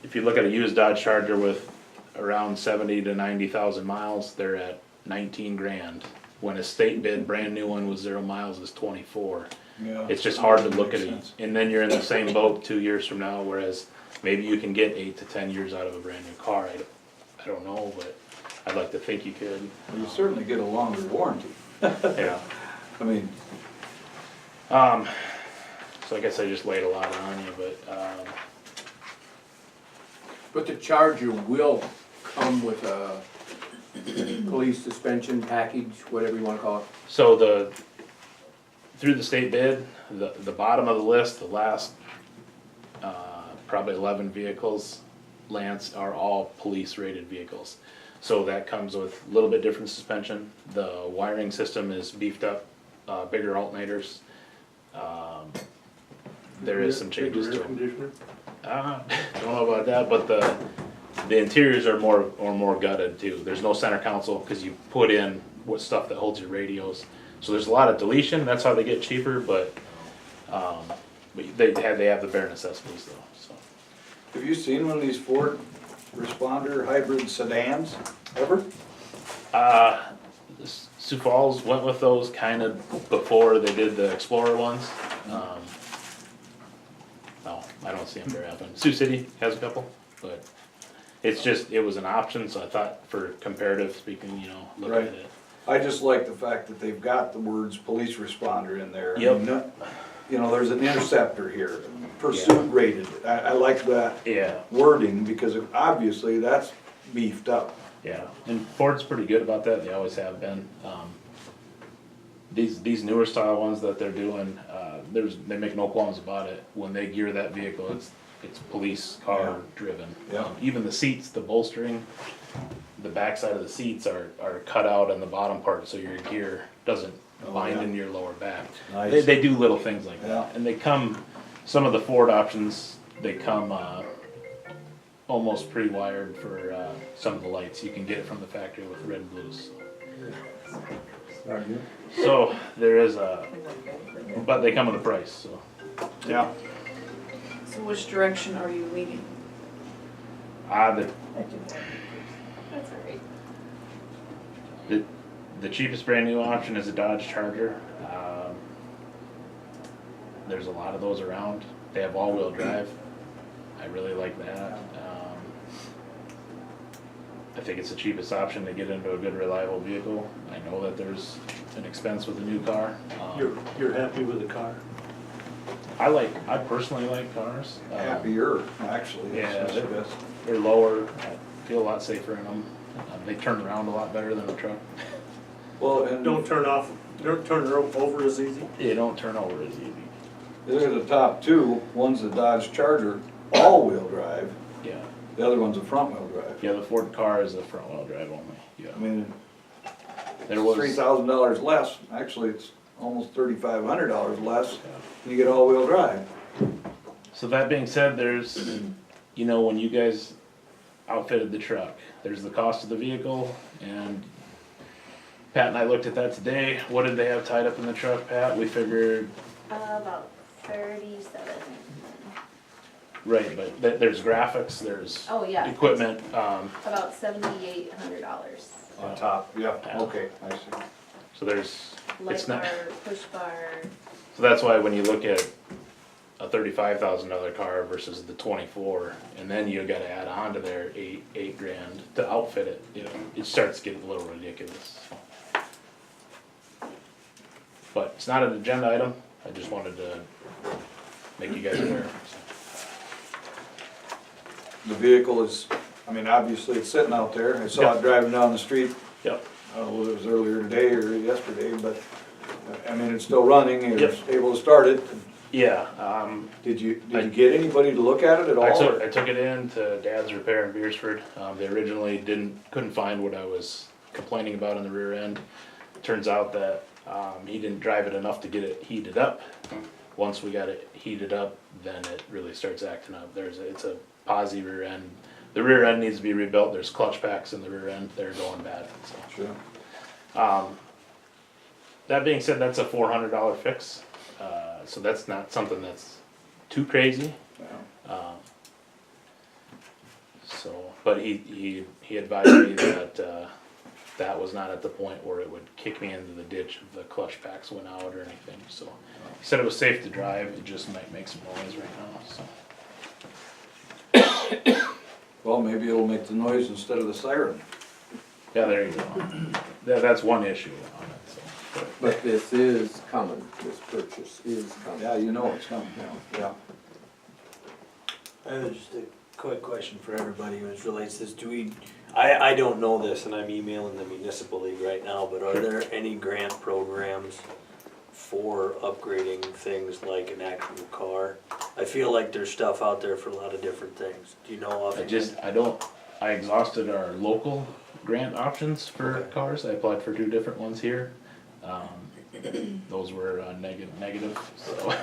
if you look at a used Dodge Charger with around 70 to 90,000 miles, they're at 19 grand. When a state bid brand new one with 0 miles is 24. Yeah, It's just hard to look makes at it, sense. and then you're in the same boat 2 years from now, whereas maybe you can get 8 to 10 years out of a brand new car. I don't know, but I'd like to think you could. You certainly get a longer warranty. Yeah. I mean, So I guess I just laid a lot on you, But the Charger will come with a police suspension package, whatever you wanna call it. so through the state bid, the bottom of the list, the last, probably 11 vehicles, Lance, are all police rated vehicles. So that comes with a little bit different suspension. The wiring system is beefed up, bigger alternators. There is some changes to Air them. conditioner? Don't know about that, but the interiors are more gutted too. There's no center console because you put in what stuff that holds your radios. So there's a lot of deletion. That's how they get cheaper, but they have the bare necessities though. So have you seen one of these Ford Responder hybrid sedans ever? Sioux Falls went with those kind of before they did the Explorer ones. No, I don't see them very often. Sioux City has a couple, but it was an option, so I thought for comparative speaking, look Right. at it. I just like the fact that they've got the words police responder in there. Yep. I mean, there's an interceptor here, pursuit rated. I like that Yeah, wording because obviously that's beefed up. yeah, and Ford's pretty good about that, they always have been. These newer style ones that they're doing, they make no qualms about it. When they gear that vehicle, it's police car driven. Yeah. Even the seats, the bolstering, the backside of the seats are cut out on the bottom part, so your gear doesn't bind yeah. into your lower back. Nice. They do little things like that, Yeah. and some of the Ford options, they come almost pre-wired for some of the lights. You can get it from the factory with red and blues. So there is but they come with a price, so. Yeah. So which direction are you leaning? The, That's all right. the cheapest brand new option is a Dodge Charger. There's a lot of those around. They have all-wheel drive. I really like that. I think it's the cheapest option to get into a good, reliable vehicle. I know that there's an expense with a new car. You're happy with the car? I personally like cars. Happier, actually. Yeah, That's the best. they're lower. I feel a lot safer in them. They turn around a lot better than a truck. Well, and Don't turn over as easy? They don't turn over as easy. these are the top two. One's the Dodge Charger, all-wheel drive. Yeah. The other one's a front-wheel drive. Yeah, the Ford car is a front-wheel drive only. Yeah. I mean, There was. $3,000 less. Actually, it's almost $3,500 less. And you get all-wheel drive. So that being said, there's, you know, when you guys outfitted the truck, there's the cost of the vehicle, and Pat and I looked at that today. What did they have tied up in the truck, Pat? We figured, About 37. right, but there's graphics, there's Oh, yeah. equipment, About $7,800. On top, yeah, okay, I see. so there's, Light it's not, bar, push bar. so that's why when you look at a $35,000 car versus the 24, and then you gotta add on to their eight grand to outfit it, you know, it starts getting a little ridiculous. But it's not an agenda item, I just wanted to make you guys aware. The vehicle is, I mean, obviously it's sitting out there. I saw it driving down the street. Yep. Whether it was earlier today or yesterday, but, I mean, it's still running. You Yep. was able to start it. Yeah, Did you get anybody to look at it at all? I took it in to Dad's Repair in Beersford. They originally couldn't find what I was complaining about in the rear end. Turns out that he didn't drive it enough to get it heated up. Once we got it heated up, then it really starts acting up. It's a posi rear end. The rear end needs to be rebuilt. There's clutch packs in the rear end. They're going bad. So. Sure. That being said, that's a $400 fix. So that's not something that's too crazy. Yeah. But he advised me that that was not at the point where it would kick me into the ditch if the clutch packs went out or anything. So he said it was safe to drive. It just might make some noise right now. So Well, maybe it'll make the noise instead of the siren. yeah, there you go. That's one issue on it. So. But this is coming, this purchase is coming. Yeah, you know it's coming, yeah. I have just a quick question for everybody which relates to this. I don't know this and I'm emailing the municipal league right now, but are there any grant programs for upgrading things like an actual car? I feel like there's stuff out there for a lot of different things. Do you know of? I exhausted our local grant options for Okay. cars. I applied for 2 different ones here. Those were negative. So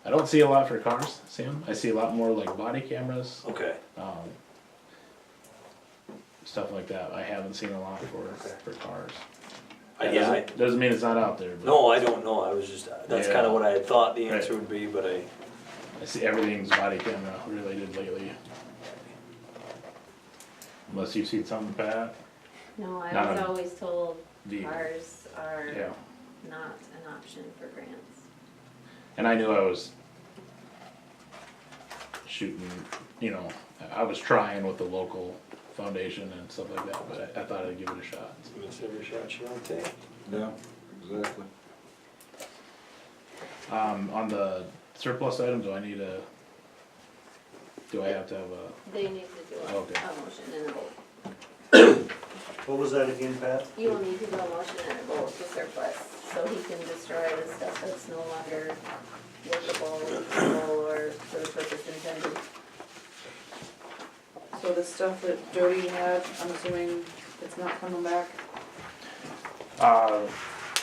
I don't see a lot for cars, Sam. I see a lot more like body cameras, Okay. stuff like that. I haven't seen a lot for cars. Doesn't mean it's not out there. But No, I don't know. I was just, that's Yeah. kind of what I had thought the answer Right. would be, but I see everything's body camera related lately. Unless you've seen something, Pat. No, I Not was on always told vehicle. cars are Yeah. not an option for grants. And I knew I was shooting, you know, I was trying with the local foundation and stuff like that, but I thought I'd give it a shot. it's every shot you don't take. Yeah, exactly. On the surplus items, do I have to have They need to do Okay. a motion and a vote. What was that again, Pat? You will need to do a motion and a vote to surplus, so he can destroy the stuff that's no longer workable, usable, or for the purpose intended. So the stuff that Jody had, I'm assuming it's not coming back?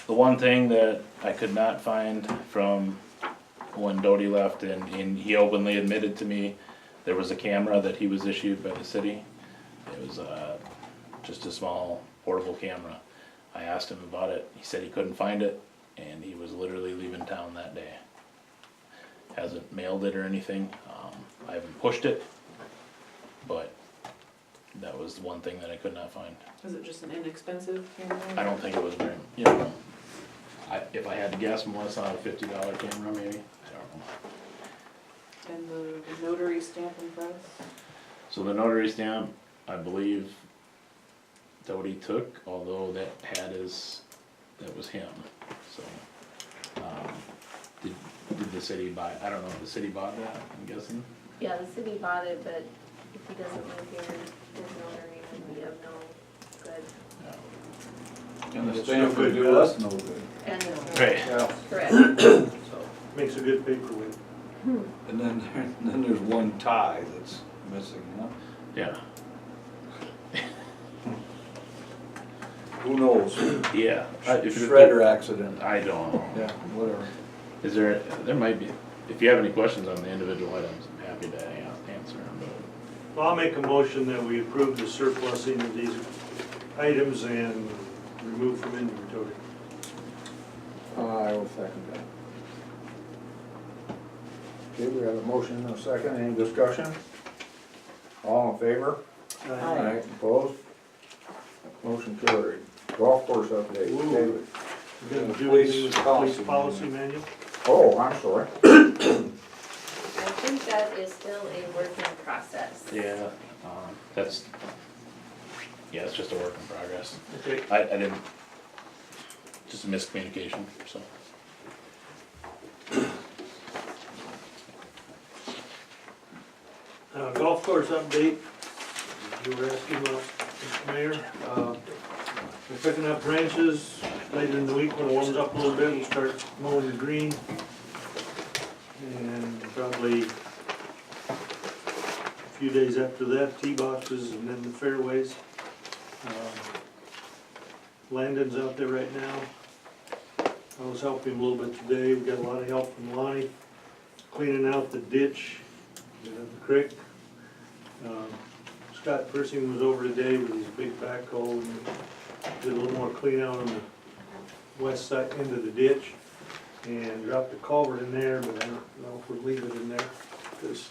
the one thing that I could not find from when Doty left, and he openly admitted to me, there was a camera that he was issued by the city. It was just a small portable camera. I asked him about it. He said he couldn't find it, and he was literally leaving town that day. hasn't mailed it or anything. I haven't pushed it, but that was one thing that I could not find. Is it just an inexpensive camera? I don't think it was very, you know, if I had to guess, Melissa, on a $50 camera maybe, I don't know. And the notary stamp and press? So the notary stamp, I believe Doty took, although that that was him, so. Did the city buy, I don't know if the city bought that, I'm guessing? Yeah, the city bought it, but if he doesn't live here, his notary would be of no good. And the stamp would do us no good. And it's Right. Yeah. correct. So, Makes a good paperweight. and then there's one tie that's missing, huh? Yeah. Who knows? Yeah. Shredder accident. I don't know. Yeah, whatever. Is there might be, if you have any questions on the individual items, I'm happy to answer them, but. Well, I'll make a motion that we approve the surplusing of these items and remove from inventory. I will second that. Okay, we have a motion and a second, any discussion? All in favor? Aye. Opposed? Motion carried. Golf course update, Ooh. David. We're gonna do Police anything with the policy police policy manual? Oh, I'm sorry. I think that is still a work in process. Yeah, that's, yeah, it's just a work in progress. Okay. I didn't, just a miscommunication, so. Golf course update, you were asking about, Mr. Mayor. We're picking up branches later in the week when it warms up a little bit, we'll start mowing the green. And probably a few days after that, tee boxes and then the fairways. Landon's out there right now. I was helping him a little bit today, we got a lot of help from Lonnie, cleaning out the ditch, the creek. Scott Persing was over today with his big backhoe and did a little more clean out on the west side end of the ditch and dropped a culvert in there, but I don't know if we'll leave it in there, because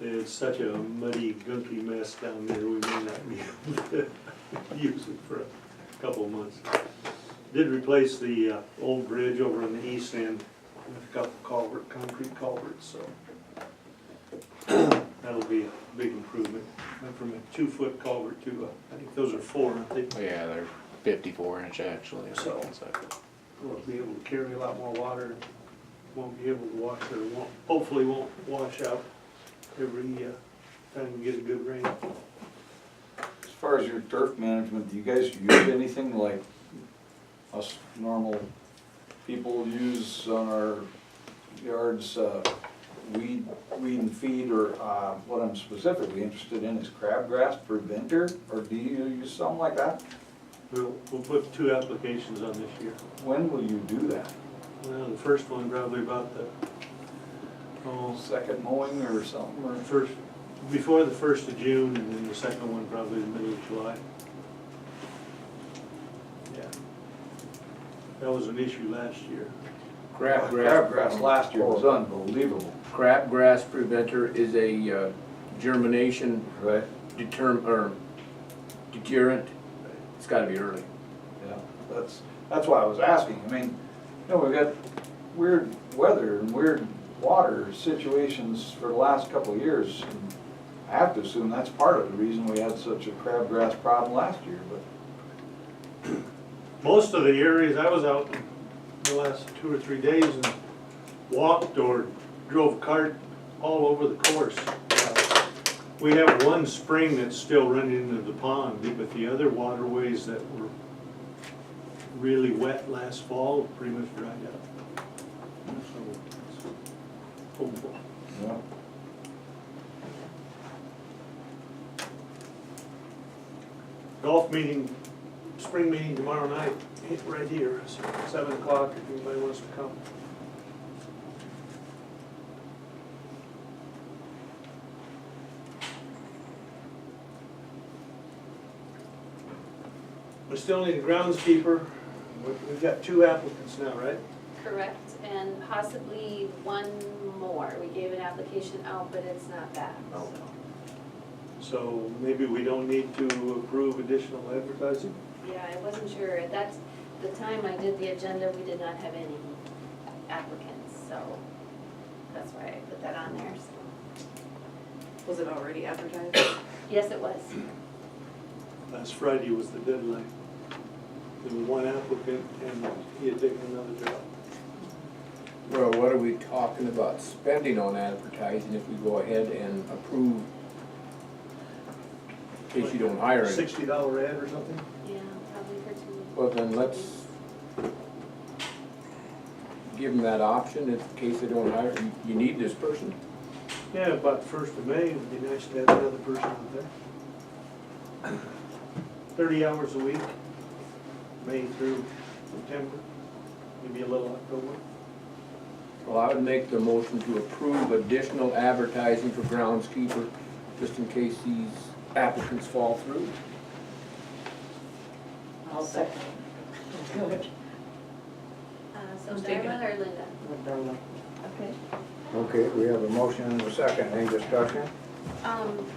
it's such a muddy, gunky mess down there, we may not be able to use it for a couple of months. Did replace the old bridge over on the east end with a couple concrete culverts, so that'll be a big improvement. Went from a 2-foot culvert to I think those are 4, I think. Oh, yeah, they're 54-inch actually. So- We'll be able to carry a lot more water, won't be able to wash, or hopefully won't wash out every time we get a good rain. As far as your turf management, do you guys use anything like us normal people use on our yards, weed and feed, or what I'm specifically interested in is crabgrass preventer, or do you use something like that? We'll put 2 applications on this year. When will you do that? Well, the first one probably about the, Second mowing or something, or? first, before the 1st of June, and then the second one probably the middle of July. Yeah. That was an issue last year. Crabgrass last year was unbelievable. Crabgrass preventer is a germination Right. deterrent. It's gotta be early. Yeah, that's why I was asking. I mean, you know, we've got weird weather and weird water situations for the last couple of years. And I have to assume that's part of the reason we had such a crabgrass problem last year, but. Most of the areas, I was out the last 2 or 3 days and walked or drove a cart all over the course. We have one spring that's still running into the pond, but the other waterways that were really wet last fall have pretty much dried up. So it's hopeful. Yeah. Golf meeting, spring meeting tomorrow night, right here, so 7 o'clock if anybody wants to come. We still need a groundskeeper. We've got 2 applicants now, right? correct, and possibly one more. We gave an application out, but it's not back, so. So maybe we don't need to approve additional advertising? Yeah, I wasn't sure. At that, the time I did the agenda, we did not have any applicants, so that's why I put that on there, so. Was it already advertised? Yes, it was. Last Friday was the deadline. There was one applicant and he had taken another job. Well, what are we talking about spending on advertising if we go ahead and approve? In case you don't hire any. $60 ad or something? Yeah, probably for 2. Well, then let's give them that option in case they don't hire. You need this person. Yeah, about the 1st of May, it'd be nice to have another person out there. 30 hours a week, May through September, maybe a little October. Well, I would make the motion to approve additional advertising for groundskeeper, just in case these applicants fall through. I'll second. Good. So Who's taking Darla or Linda? Okay. Okay, we have a motion and a second. Any discussion?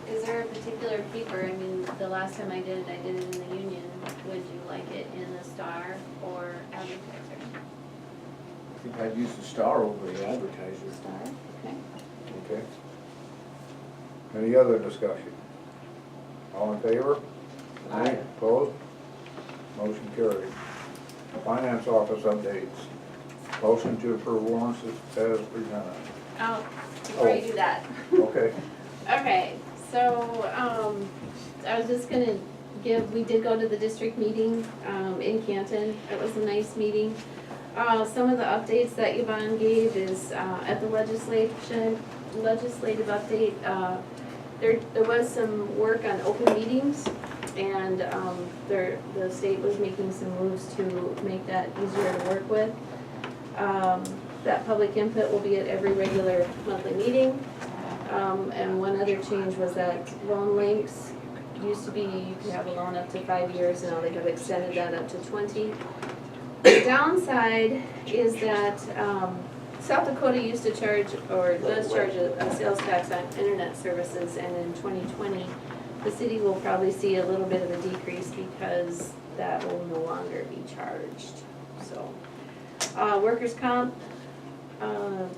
Is there a particular paper, I mean, the last time I did it in the Union. Would you like it in the Star or Advertiser? I think I'd use the Star over the Advertiser. Star, okay. Okay. Any other discussion? All in favor? Aye. Opposed? Motion carried. Finance office updates. Motion to approve warrants as presented. Oh, before you do that. Okay. Okay, so, I was just gonna we did go to the district meeting, in Canton. It was a nice meeting. Some of the updates that Yvonne gave is, at the legislative update, there was some work on open meetings, and, the state was making some moves to make that easier to work with. That public input will be at every regular monthly meeting. And one other change was that loan lengths used to be, you could have a loan up to 5 years, now they have extended that up to 20. The downside is that, South Dakota used to charge, or does charge a sales tax on internet services, and in 2020, the city will probably see a little bit of a decrease because that will no longer be charged, so. Workers' comp,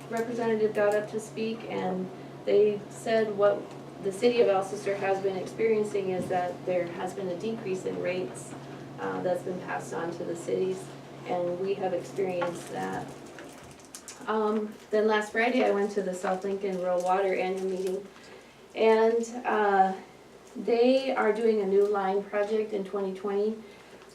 representative got up to speak, and they said what the city of Alcester has been experiencing is that there has been a decrease in rates that's been passed on to the cities, and we have experienced that. Then last Friday, I went to the South Lincoln Rural Water annual meeting, and they are doing a new line project in 2020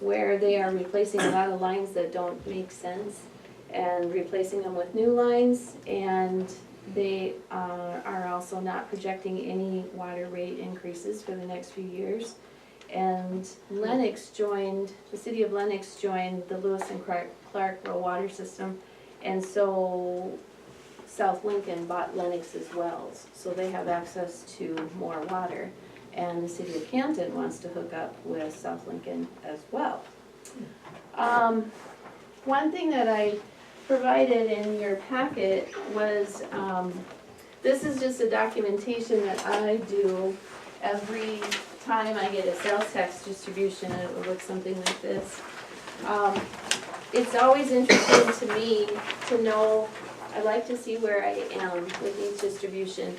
where they are replacing a lot of lines that don't make sense and replacing them with new lines, and they are also not projecting any water rate increases for the next few years. And Lennox joined, the city of Lennox joined the Lewis and Clark Rural Water System, and so South Lincoln bought Lennox as well, so they have access to more water. And the city of Canton wants to hook up with South Lincoln as well. One thing that I provided in your packet was, this is just a documentation that I do every time I get a sales tax distribution, and it will look something like this. It's always interesting to me to know, I like to see where I am with each distribution.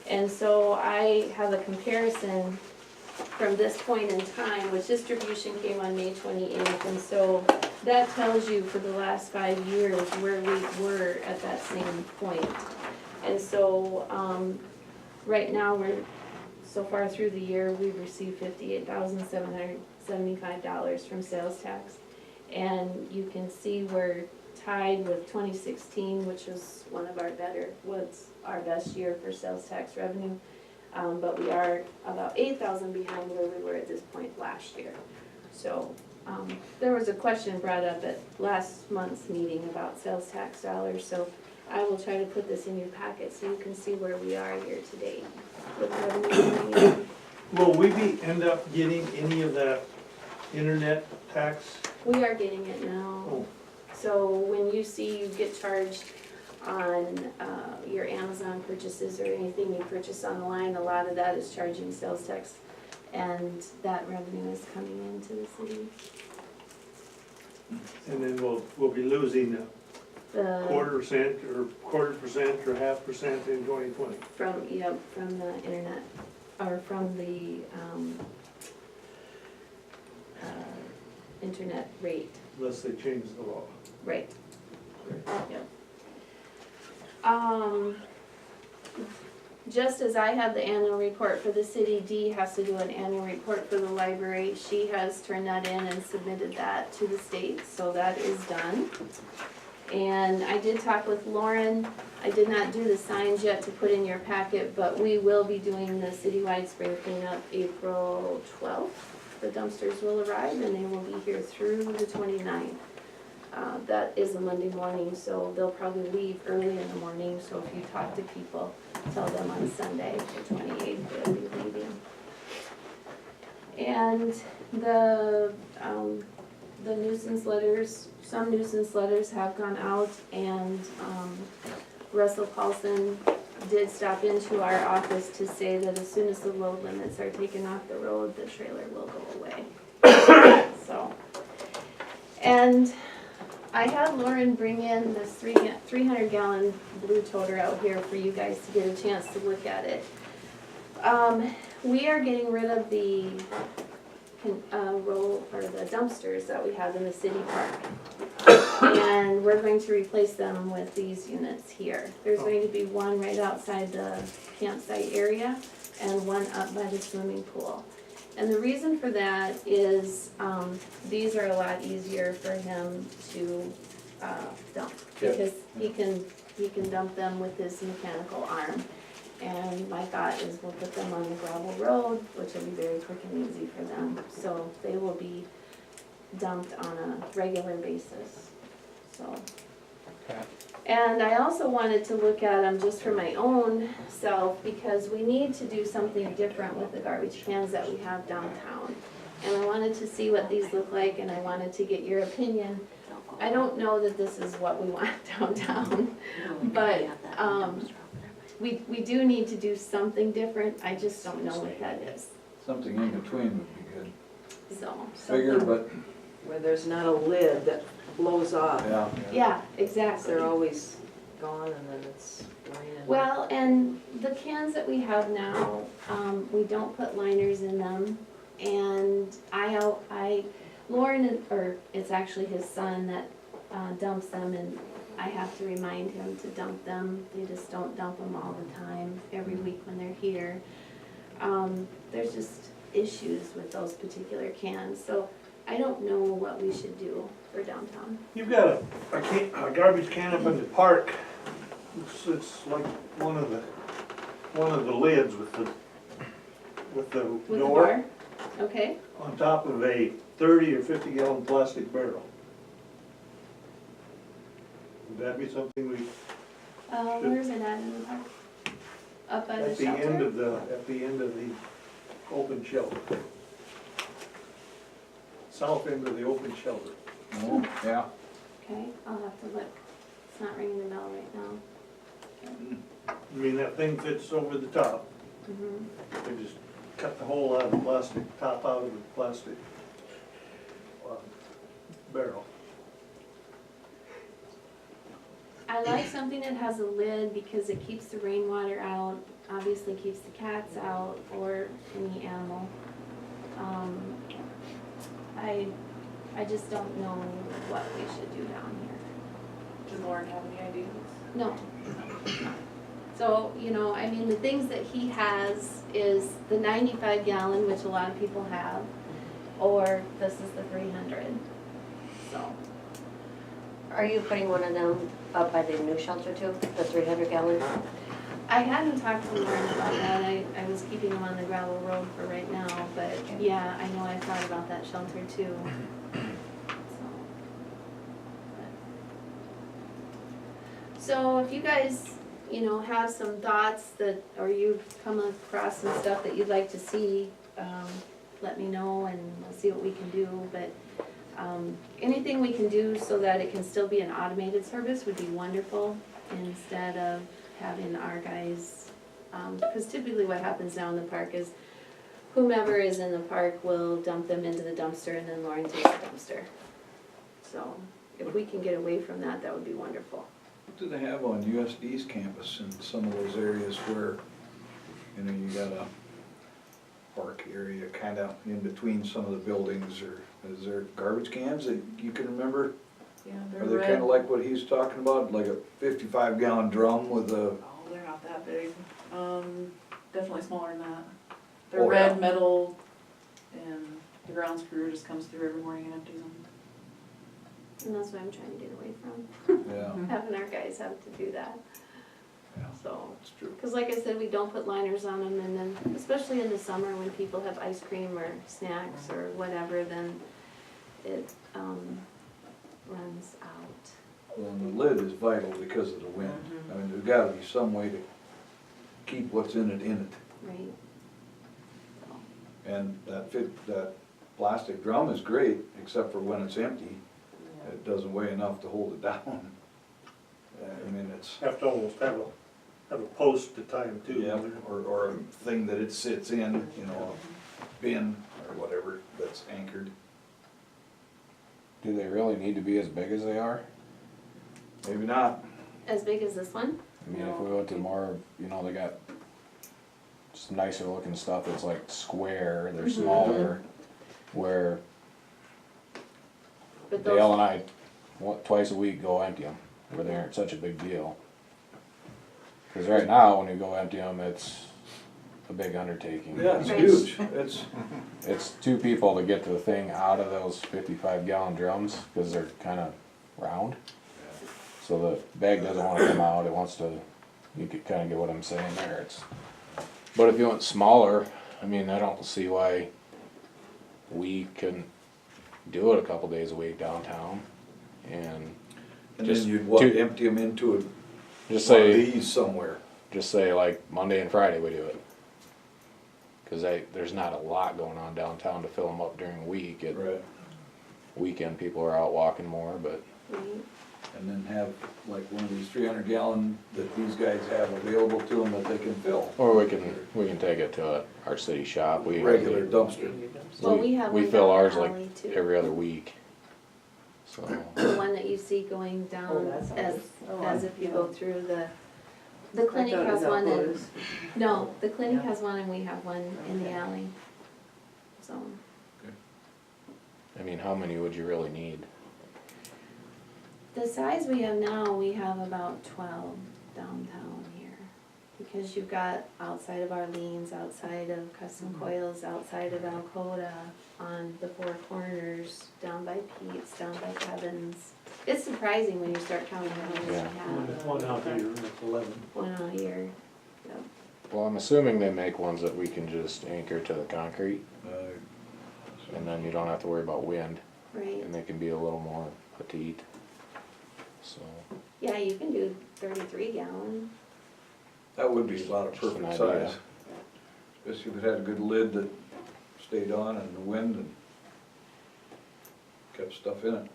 And so I have a comparison from this point in time, which distribution came on May 28th, and so that tells you for the last 5 years where we were at that same point. And so, right now, so far through the year, we've received $58,775 from sales tax. And you can see we're tied with 2016, which was our best year for sales tax revenue. But we are about 8,000 behind where we were at this point last year. So, there was a question brought up at last month's meeting about sales tax dollars, so I will try to put this in your packet so you can see where we are year to date with revenue coming in. Will we end up getting any of that internet tax? We are getting it now. Oh, So when you see you get charged on your Amazon purchases or anything you purchase online, a lot of that is charging sales tax, and that revenue is coming into the city. And then we'll be losing The, 1/4% or 1/4% or 1/2% in 2020. from the internet, or from the internet rate, Unless they change the law. right. Yep. Just as I have the annual report for the city, Dee has to do an annual report for the library. She has turned that in and submitted that to the state, so that is done. And I did talk with Lauren. I did not do the signs yet to put in your packet, but we will be doing the citywide spring cleanup April 12th. The dumpsters will arrive and they will be here through the 29th. That is a Monday morning, so they'll probably leave early in the morning, so if you talk to people, tell them on Sunday, the 28th, they'll be leaving. And the nuisance letters, some nuisance letters have gone out, and Russell Paulson did stop into our office to say that as soon as the load limits are taken off the road, the trailer will go away. So, and I had Lauren bring in this 300-gallon blue toter out here for you guys to get a chance to look at it. We are getting rid of the the dumpsters that we have in the city park. And we're going to replace them with these units here. There's going to be one right outside the campsite area and one up by the swimming pool. And the reason for that is, these are a lot easier for him to, dump. Because he can dump them with his mechanical arm. And my thought is we'll put them on the gravel road, which will be very quick and easy for them. So they will be dumped on a regular basis, so. Okay. And I also wanted to look at them just for my own self, because we need to do something different with the garbage cans that we have downtown. And I wanted to see what these look like, and I wanted to get your opinion. I don't know that this is what we want downtown, but, we do need to do something different, I just don't know what that is, Something in between would be good. so. Bigger, but, Where there's not a lid that blows off. yeah. Yeah, exactly. They're always gone and then it's raining. Well, and the cans that we have now, we don't put liners in them, and Lauren, or it's actually his son that dumps them, and I have to remind him to dump them. They just don't dump them all the time, every week when they're here. There's just issues with those particular cans, so I don't know what we should do for downtown. You've got a garbage can up in the park. It's like one of the lids with the With the door bar? Okay, on top of a 30 or 50-gallon plastic barrel. Would that be something we, where's it at in the park? Up by the at the shelter? end of the open shelter? South end of the open shelter. Oh, yeah. Okay, I'll have to look. It's not ringing the bell right now. I mean, that thing fits over the top. Mhm. They just cut the hole out of the plastic, top out of the plastic barrel. I like something that has a lid because it keeps the rainwater out, obviously keeps the cats out or any animal. I just don't know what we should do down here. Does Lauren have any ideas? No. So, I mean, the things that he has is the 95-gallon, which a lot of people have, or this is the 300, so. Are you putting one of them up by the new shelter too, the 300-gallon? I hadn't talked to Lauren about that. I was keeping them on the gravel road for right now, but yeah, I know I thought about that shelter too. So if you guys, have some thoughts that, or you've come across some stuff that you'd like to see, let me know and we'll see what we can do. But Anything we can do so that it can still be an automated service would be wonderful, instead of having our guys, because typically what happens now in the park is whomever is in the park will dump them into the dumpster and then Lauren takes the dumpster. So if we can get away from that, that would be wonderful. What do they have on USD's campus in some of those areas where, you know, you got a park area kind of in between some of the buildings, or is there garbage cans that you can remember? Yeah, Are they're they red. kind of like what he's talking about, like a 55-gallon drum with a, Oh, they're not that big. Definitely smaller than that. They're Oh, red yeah. metal, and the grounds crew just comes through every morning and empties them. And that's what I'm trying to get away from, yeah, having our guys have to do that. yeah, So, that's true. because like I said, we don't put liners on them, and then, especially in the summer when people have ice cream or snacks or whatever, then it, runs out. Well, and the lid is vital because of the wind. I mean, there's gotta be some way to keep what's in it. Right. So, And that plastic drum is great, except for when it's empty. It doesn't weigh enough to hold it down. I mean, it's, Have to almost have a post to tie them to. yeah, or a thing that it sits in, you know, a bin or whatever that's anchored. Do they really need to be as big as they are? Maybe not. as big as this one? I mean, if we went to more, you know, they got just nicer looking stuff that's like square, they're smaller, where But Dale those, and I, twice a week go empty them, where they aren't such a big deal. Cause right now, when you go empty them, it's a big undertaking. Yeah, it's Right. huge. It's two people to get the thing out of those 55-gallon drums, cause they're kinda round. So the bag doesn't wanna come out, it wants to, you could kinda get what I'm saying there, but if you went smaller, I mean, I don't see why we couldn't do it a couple days a week downtown, and And Just then you'd two- empty them into one just of say, these somewhere. just say like Monday and Friday we do it. Cause there's not a lot going on downtown to fill them up during the week, at Right. weekend people are out walking more, but right, And then have like one of these 300-gallon that these guys have available to them that they can fill. or we can take it to our city shop. We Regular dumpster. well, we have we one fill down ours the like alley too. every other week. So The one that you see going down as if you go through the clinic has one and, no, the clinic has one and we have one in the alley. So, I mean, how many would you really need? the size we have now, we have about 12 downtown here. Because you've got outside of Arlene's, outside of Custom Coils, outside of Alcoda, on the Four Corners, down by Pete's, down by Kevin's. It's surprising when you start counting how many we Yeah. have. One out here, that's 11. One out here, yep. Well, I'm assuming they make ones that we can just anchor to the concrete, and then you don't have to worry about wind, Right, and they can be a little more petite. So, yeah, you can do 33 gallon. That would be about a Just an perfect idea. size. Especially if it had a good lid that stayed on and the wind and kept stuff in it.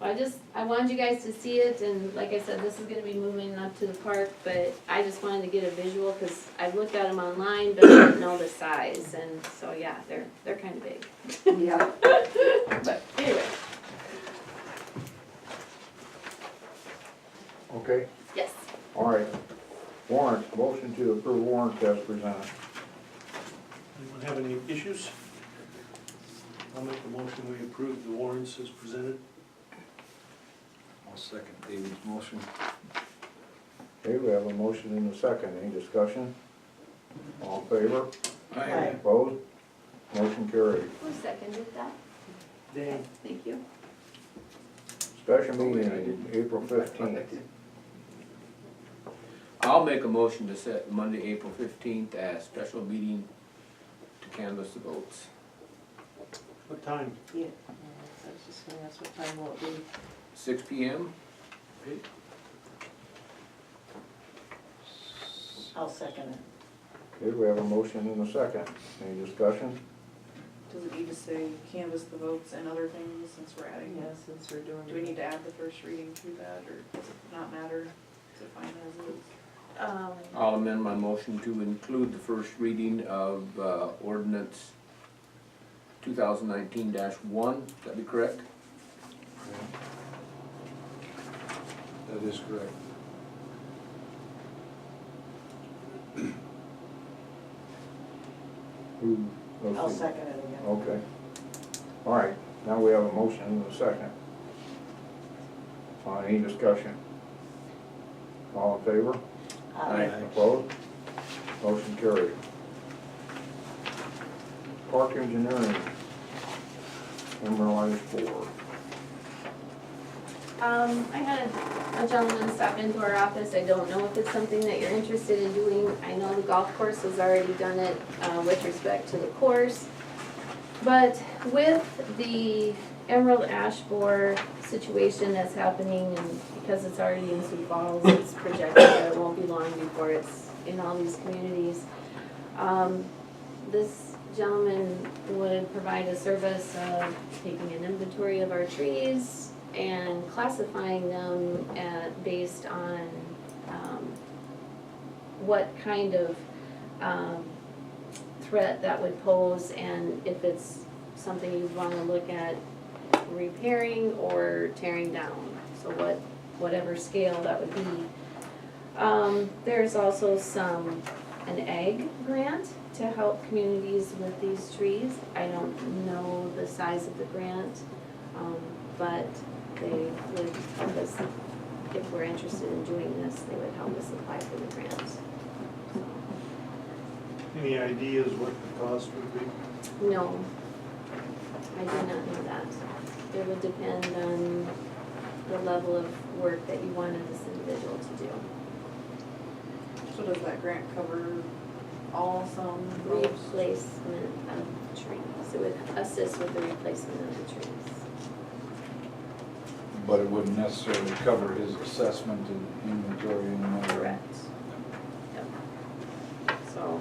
I wanted you guys to see it, and like I said, this is gonna be moving up to the park, but I just wanted to get a visual, cause I've looked at them online, but I didn't know the size, and so, yeah, they're kinda big. Yeah. But anyway, Okay, yes. all right. Warrants, motion to approve warrants as presented. Anyone have any issues? I'll make a motion, we approve the warrants as presented. I'll second David's motion. Okay, we have a motion in a second, any discussion? All in favor? Aye. Opposed? Motion carried. Who seconded that? Dan? Thank you. Special meeting, April 15th. I'll make a motion to set Monday, April 15th as special meeting to canvass the votes. What time? Yeah, I was just gonna ask what time will it be? 6 PM? I'll second it. Okay, we have a motion in a second, any discussion? Does it need to say canvass the votes and other things since we're adding Yeah, this? since we're doing. Do we need to add the first reading to that, or does it not matter? Is it fine as is? I'll amend my motion to include the first reading of ordinance 2019-1, that be correct? That is correct. Who? let's I'll see. second it again. Okay. All right, now we have a motion and a second. Any discussion? All in favor? Aye. Opposed? Motion carried. Park engineering, Emerald Ash Board. I had a gentleman stop into our office. I don't know if it's something that you're interested in doing. I know the golf course has already done it with respect to the course. But with the Emerald Ash Borer situation that's happening, and because it's already in Sioux Falls, it's projected that it won't be long before it's in all these communities. This gentleman would provide a service of taking an inventory of our trees and classifying them based on what kind of threat that would pose, and if it's something you'd want to look at repairing or tearing down, so whatever scale that would be. There's also an ag grant to help communities with these trees. I don't know the size of the grant, but they would help us, if we're interested in doing this, they would help us apply for the grants. Any ideas what the cost would be? No, I do not know that. It would depend on the level of work that you wanted this individual to do. So does that grant cover all, some, most? Replacement of trees. It would assist with the replacement of the trees. But it wouldn't necessarily cover his assessment and inventory and all. Correct. Yep. So,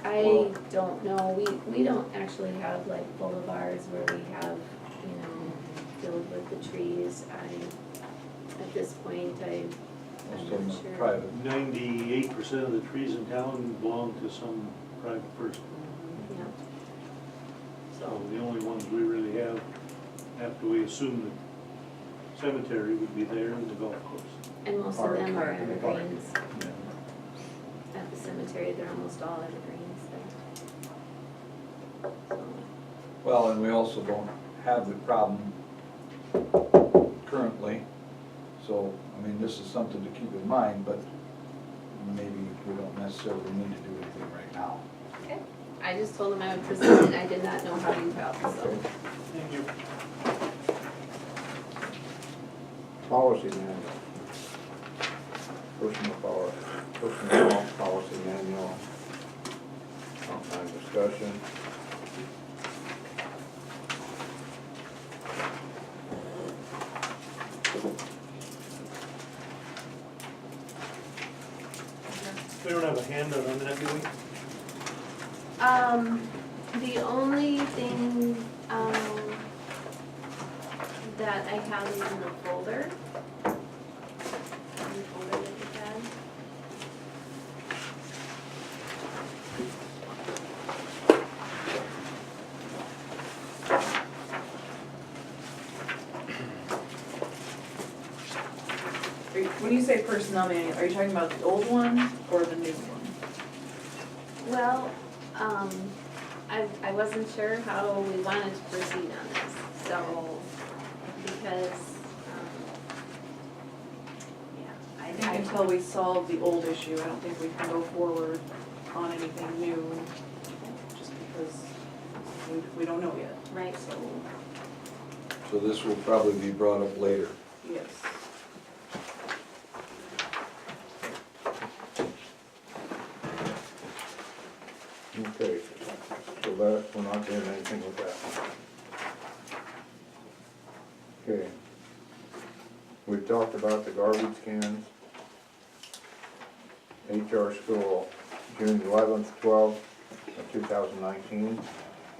I don't know, we don't actually have like boulevards where we have, filled with the trees. At this point, I'm Most of them not are sure. private. 98% of the trees in town belong to some private person. Yeah. So the only ones we really have, after we assume the cemetery would be there and the golf course. And most of Park. them are And the park. evergreens. At the cemetery, they're almost all evergreens there. So, Well, and we also don't have the problem currently, so, I mean, this is something to keep in mind, but maybe we don't necessarily need to do anything right now. okay. I just told him I would present it, I did not know how you felt, so. Thank you. Policy manual. Personnel policy manual. Outline discussion. We don't have a handout on that, do we? The only thing, that I have is in the folder. In the folder that you had. When you say personnel manual, are you talking about the old one or the new one? Well, I wasn't sure how we wanted to proceed on this, so, because, yeah, I think until we solve the old issue, I don't think we can go forward on anything new, just because we don't know yet. right, So, So this will probably be brought up later. yes. Okay, so that, we're not doing anything with that one. Okay. We've talked about the garbage cans. HR school, June 11th, 12th, of 2019,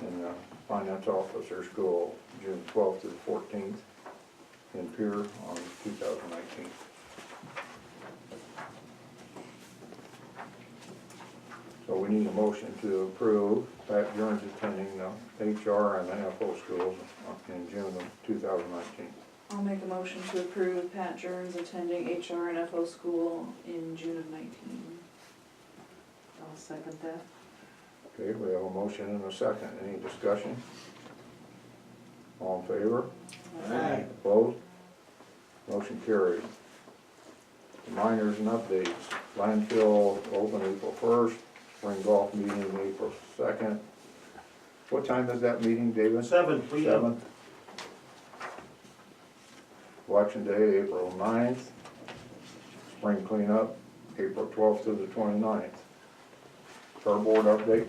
in the finance officer school, June 12th to the 14th, in Pier on 2019. So we need a motion to approve Pat Jones attending the HR and NFO schools in June of 2019. I'll make a motion to approve Pat Jerns attending HR and FO school in June of 19. I'll second that. Okay, we have a motion and a second. Any discussion? All in favor? Aye. Opposed? Motion carried. Reminders and updates. Landfill open April 1st, spring golf meeting April 2nd. What time is that meeting, David? 7 p.m. 7. Election Day, April 9th. Spring cleanup, April 12th to the 29th. Fair board update?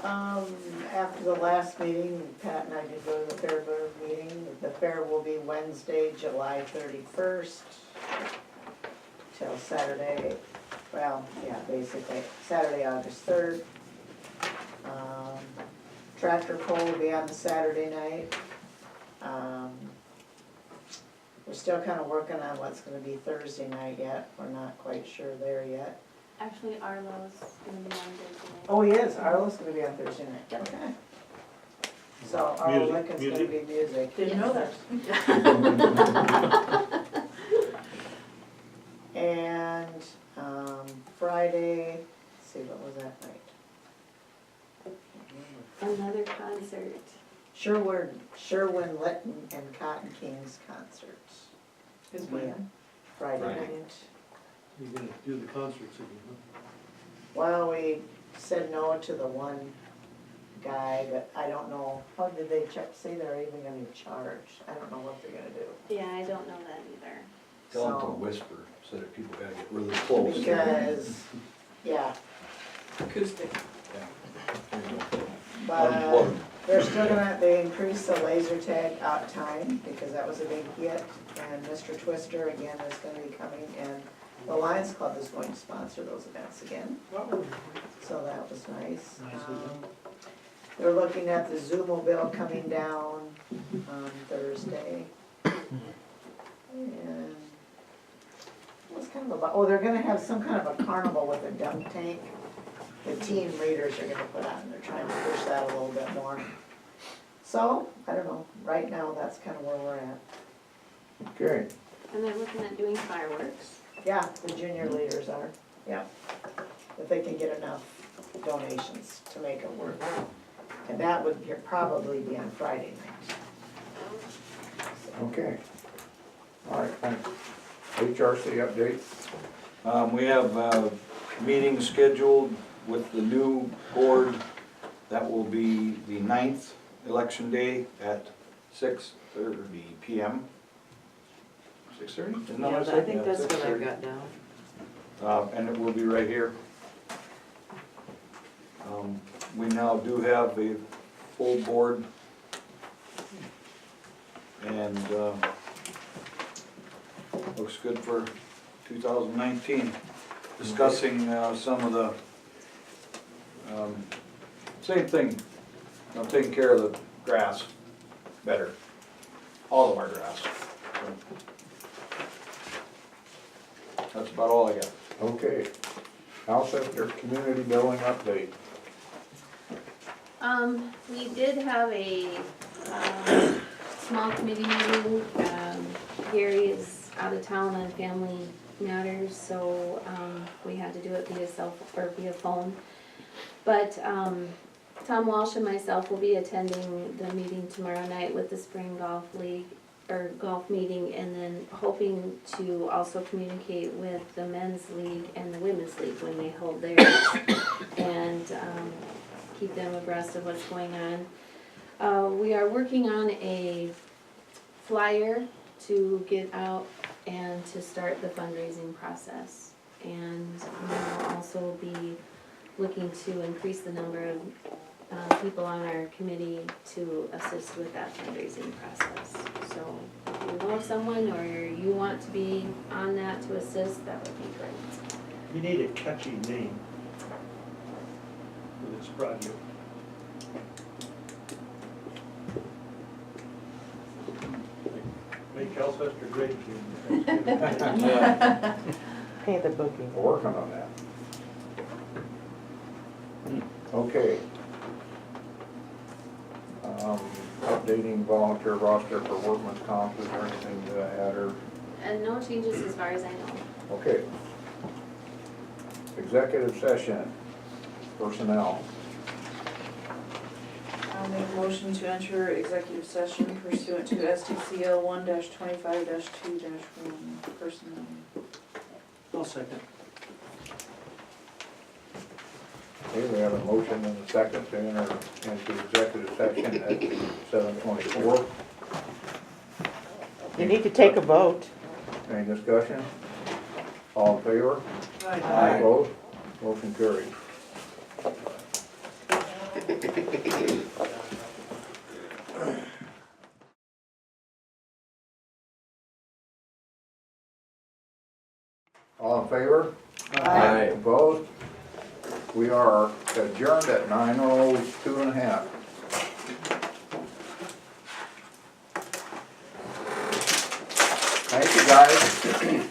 After the last meeting, Pat and I did go to the fair board meeting. The fair will be Wednesday, July 31st till Saturday, well, yeah, basically, Saturday, August 3rd. Tractor pull will be on the Saturday night. We're still kind of working on what's gonna be Thursday night yet. We're not quite sure there yet. Actually, Arlo's gonna be on Thursday night. Oh, he is, Arlo's gonna be on Thursday night, Yep. okay. So Arlo Music, Lincoln's gonna music. be music. Didn't know that. And, Friday, let's see, what was that night? Another concert. Sherwin Litton and Cotton Kings concerts. Is when? Friday Friday. night. You're gonna do the concerts again, huh? Well, we said no to the one guy, but I don't know, how did they say they're even gonna be charged? I don't know what they're gonna do. Yeah, I don't know that either. Tell them to So- whisper, so that people gotta get really close. Because, yeah, Acoustic. but Unplugged. they're still gonna, they increased the laser tag out time because that was a big hit. And Mr. Twister again is gonna be coming, and the Lions Club is going to sponsor those events again. So that was nice. They're looking at the Zoomobile coming down on Thursday. And what's kind of about, oh, they're gonna have some kind of a carnival with a dunk tank. The team leaders are gonna put on, they're trying to push that a little bit more. So, I don't know, right now, that's kind of where we're at. Okay, And they're looking at doing fireworks. Yeah, the junior leaders are, yeah. If they can get enough donations to make it work. And that would probably be on Friday night. okay. All right, thanks. HRC update? We have a meeting scheduled with the new board. That will be the 9th, election day at 6:30 p.m. 6:30? Isn't that Yeah, what I I said? think that's what I 6:30. got down. And it will be right here. We now do have a full board. And looks good for 2019. Discussing some of the, same thing, taking care of the grass better, all of our grass. That's about all I got. Okay. Alcester Community Building update. We did have a, small committee meeting. Gary is out of town on family matters, so, we had to do it via phone. But, Tom Walsh and myself will be attending the meeting tomorrow night with the Spring Golf League, or golf meeting, and then hoping to also communicate with the men's league and the women's league when they hold theirs, and, keep them abreast of what's going on. We are working on a flyer to get out and to start the fundraising process. And we'll also be looking to increase the number of people on our committee to assist with that fundraising process. So if you know of someone or you want to be on that to assist, that would be great. You need a catchy name. this project. Make Alcester great again. Pay the booking. We're working on that. Okay. Updating volunteer roster for workman's comp, is there anything to add or? And no changes as far as I know. Okay. Executive session, personnel. I'll make a motion to enter executive session pursuant to STCL 1-25-2-1 personnel. I'll second. Okay, we have a motion and a second to enter into executive session at 7:24. You need to take a vote. Any discussion? All in favor? Aye. Opposed? Motion carried. All in favor? Aye. Opposed? We are adjourned at 9:02½. Thank you, guys.